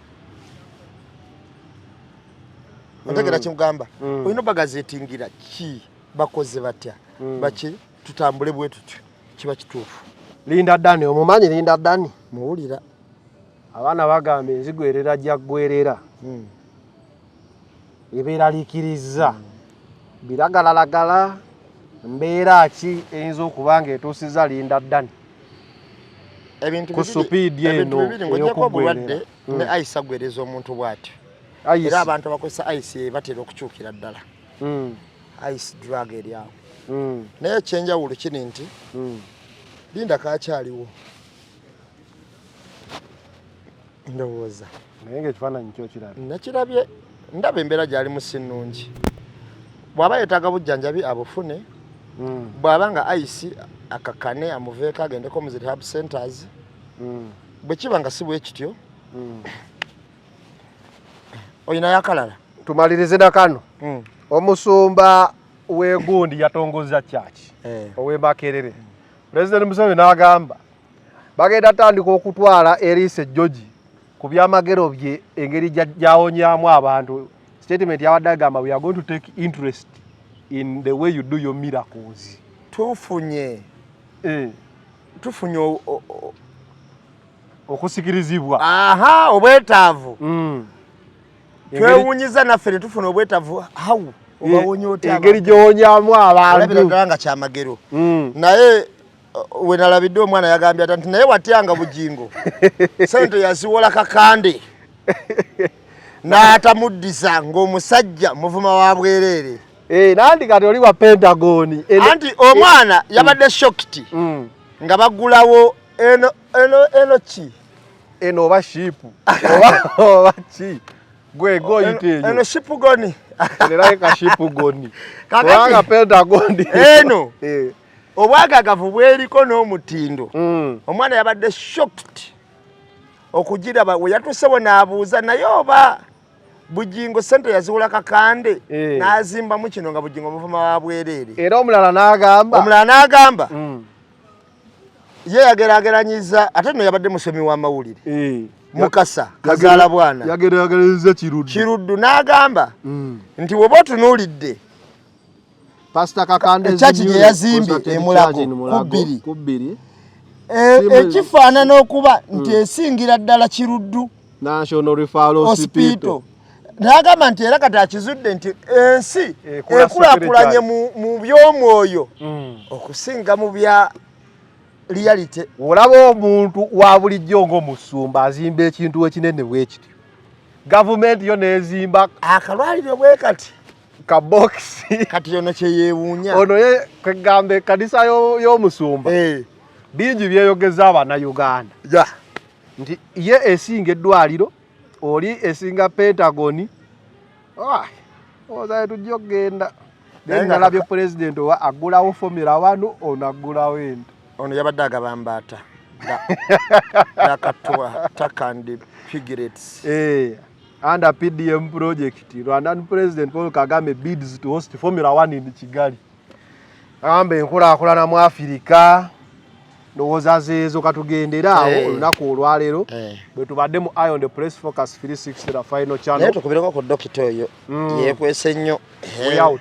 ontegera kimugamba olina obagazeetingira ki bakoze batya baki tutambule bwe tutyo kiba kituufu Linda Dani omumanyi Linda Dani muwulira abaana bagamba enzigo erera jaggwerera ebeeraliikiriza biragalalagala mbeera ki eyinza okuba nga etuusiza Linda Dani ku supiidi eno ey'okugwerera ne ayisa agwereza omuntu bw'atyo era abantu abakozesa ayisi batera okukyukira ddala ayisi drug eri awo naye ekyenjawulo kiri nti Linda kaakyaliwo ndowooza naye ng'ekifaananyi kyo kirabye nakirabye ndaba embeera gy'alimu si nnungi bw'aba yeetaaga bujjanjabi abufune bw'aba nga ayisi akakane amuveeko agendeko mu rehab centers bwe kiba nga si bwe kityo oyinayo akalala tumalirize na kano omusumba w'egundi yatongoza kyaki ow'e Makerere President Museveni n'agamba bagenda tandika okutwala Elise George ku byamagero bye engeri gyawonyaamu abantu statement yabadde agamba we are going to take interest in the way you do your miracles tufunye okusikirizibwa obwetaavu twewunyiza naffe ne tufuna obwetaavu hawu obawonya otya engeri gy'owonyaamu abantu nga kyamagero naye we nalabidde omwana yagambye ati nti naye watyanga bugingo sente yaziwola kakande n'atamuddisa ng'omusajja muvuma wa bwereere nandi kati oli wa Pentagon anti omwana yabadde shocked nga bagulawo eno ki eno oba shipu oba ki gwe goyite eyo eno shipu goni nerayika shipu goni kubanga Pentagon eno obwagagavu bweriko n'omutindo omwana yabadde shocked okugiraba we yatusewo n'abuuza naye oba bugingo sente yaziwula kakande n'azimbamu kino nga bugingo muvuma wa bwereere era omulala n'agamba ye yageraageranyiza ate nno yabadde musomi w'amawulire Mukasa kazaala bwana yageraageranyizza Kiruddu n'agamba nti woba otunuulidde Pastor Kakande ekyaki gye yazimbye emulago ku bbiri ekifaanana okuba nti esingira ddala Kiruddu National Referral Hospital n'agamba nti era kati akizudde nti ensi ekulaakulanye mu by'omwoyo okusinga mu bya reality. Olaba omuntu wa bulijjo ng'omusumba azimba ekintu ekinene bwe kityo gavumenti yo neezimba akalwaliro bwe kati kabox kati yono kyeyewuunya ono ye kwegambe ekkanisa y'omusumba bingi byeyogeza Abannayuganda nti ye esinga eddwaliro oli esinga Pentagon ozaye tujja okgenda nalabye pulezidenti owa agulawo Formula 1 ono agulawo ente ono yabadde agabambaata nakatwa takandi pigrates under PDM project Rwandan President Paul Kagame bids to host Formula 1 in Kigali ambe enkulaakulana mu Africa ndowooza zeezo katugendera awo olunaku olwaleero bwe tubadde mu Eye on the Press Focus 360 the final channel naye tukubireko ku dokita oyo yeekwese nnyo we out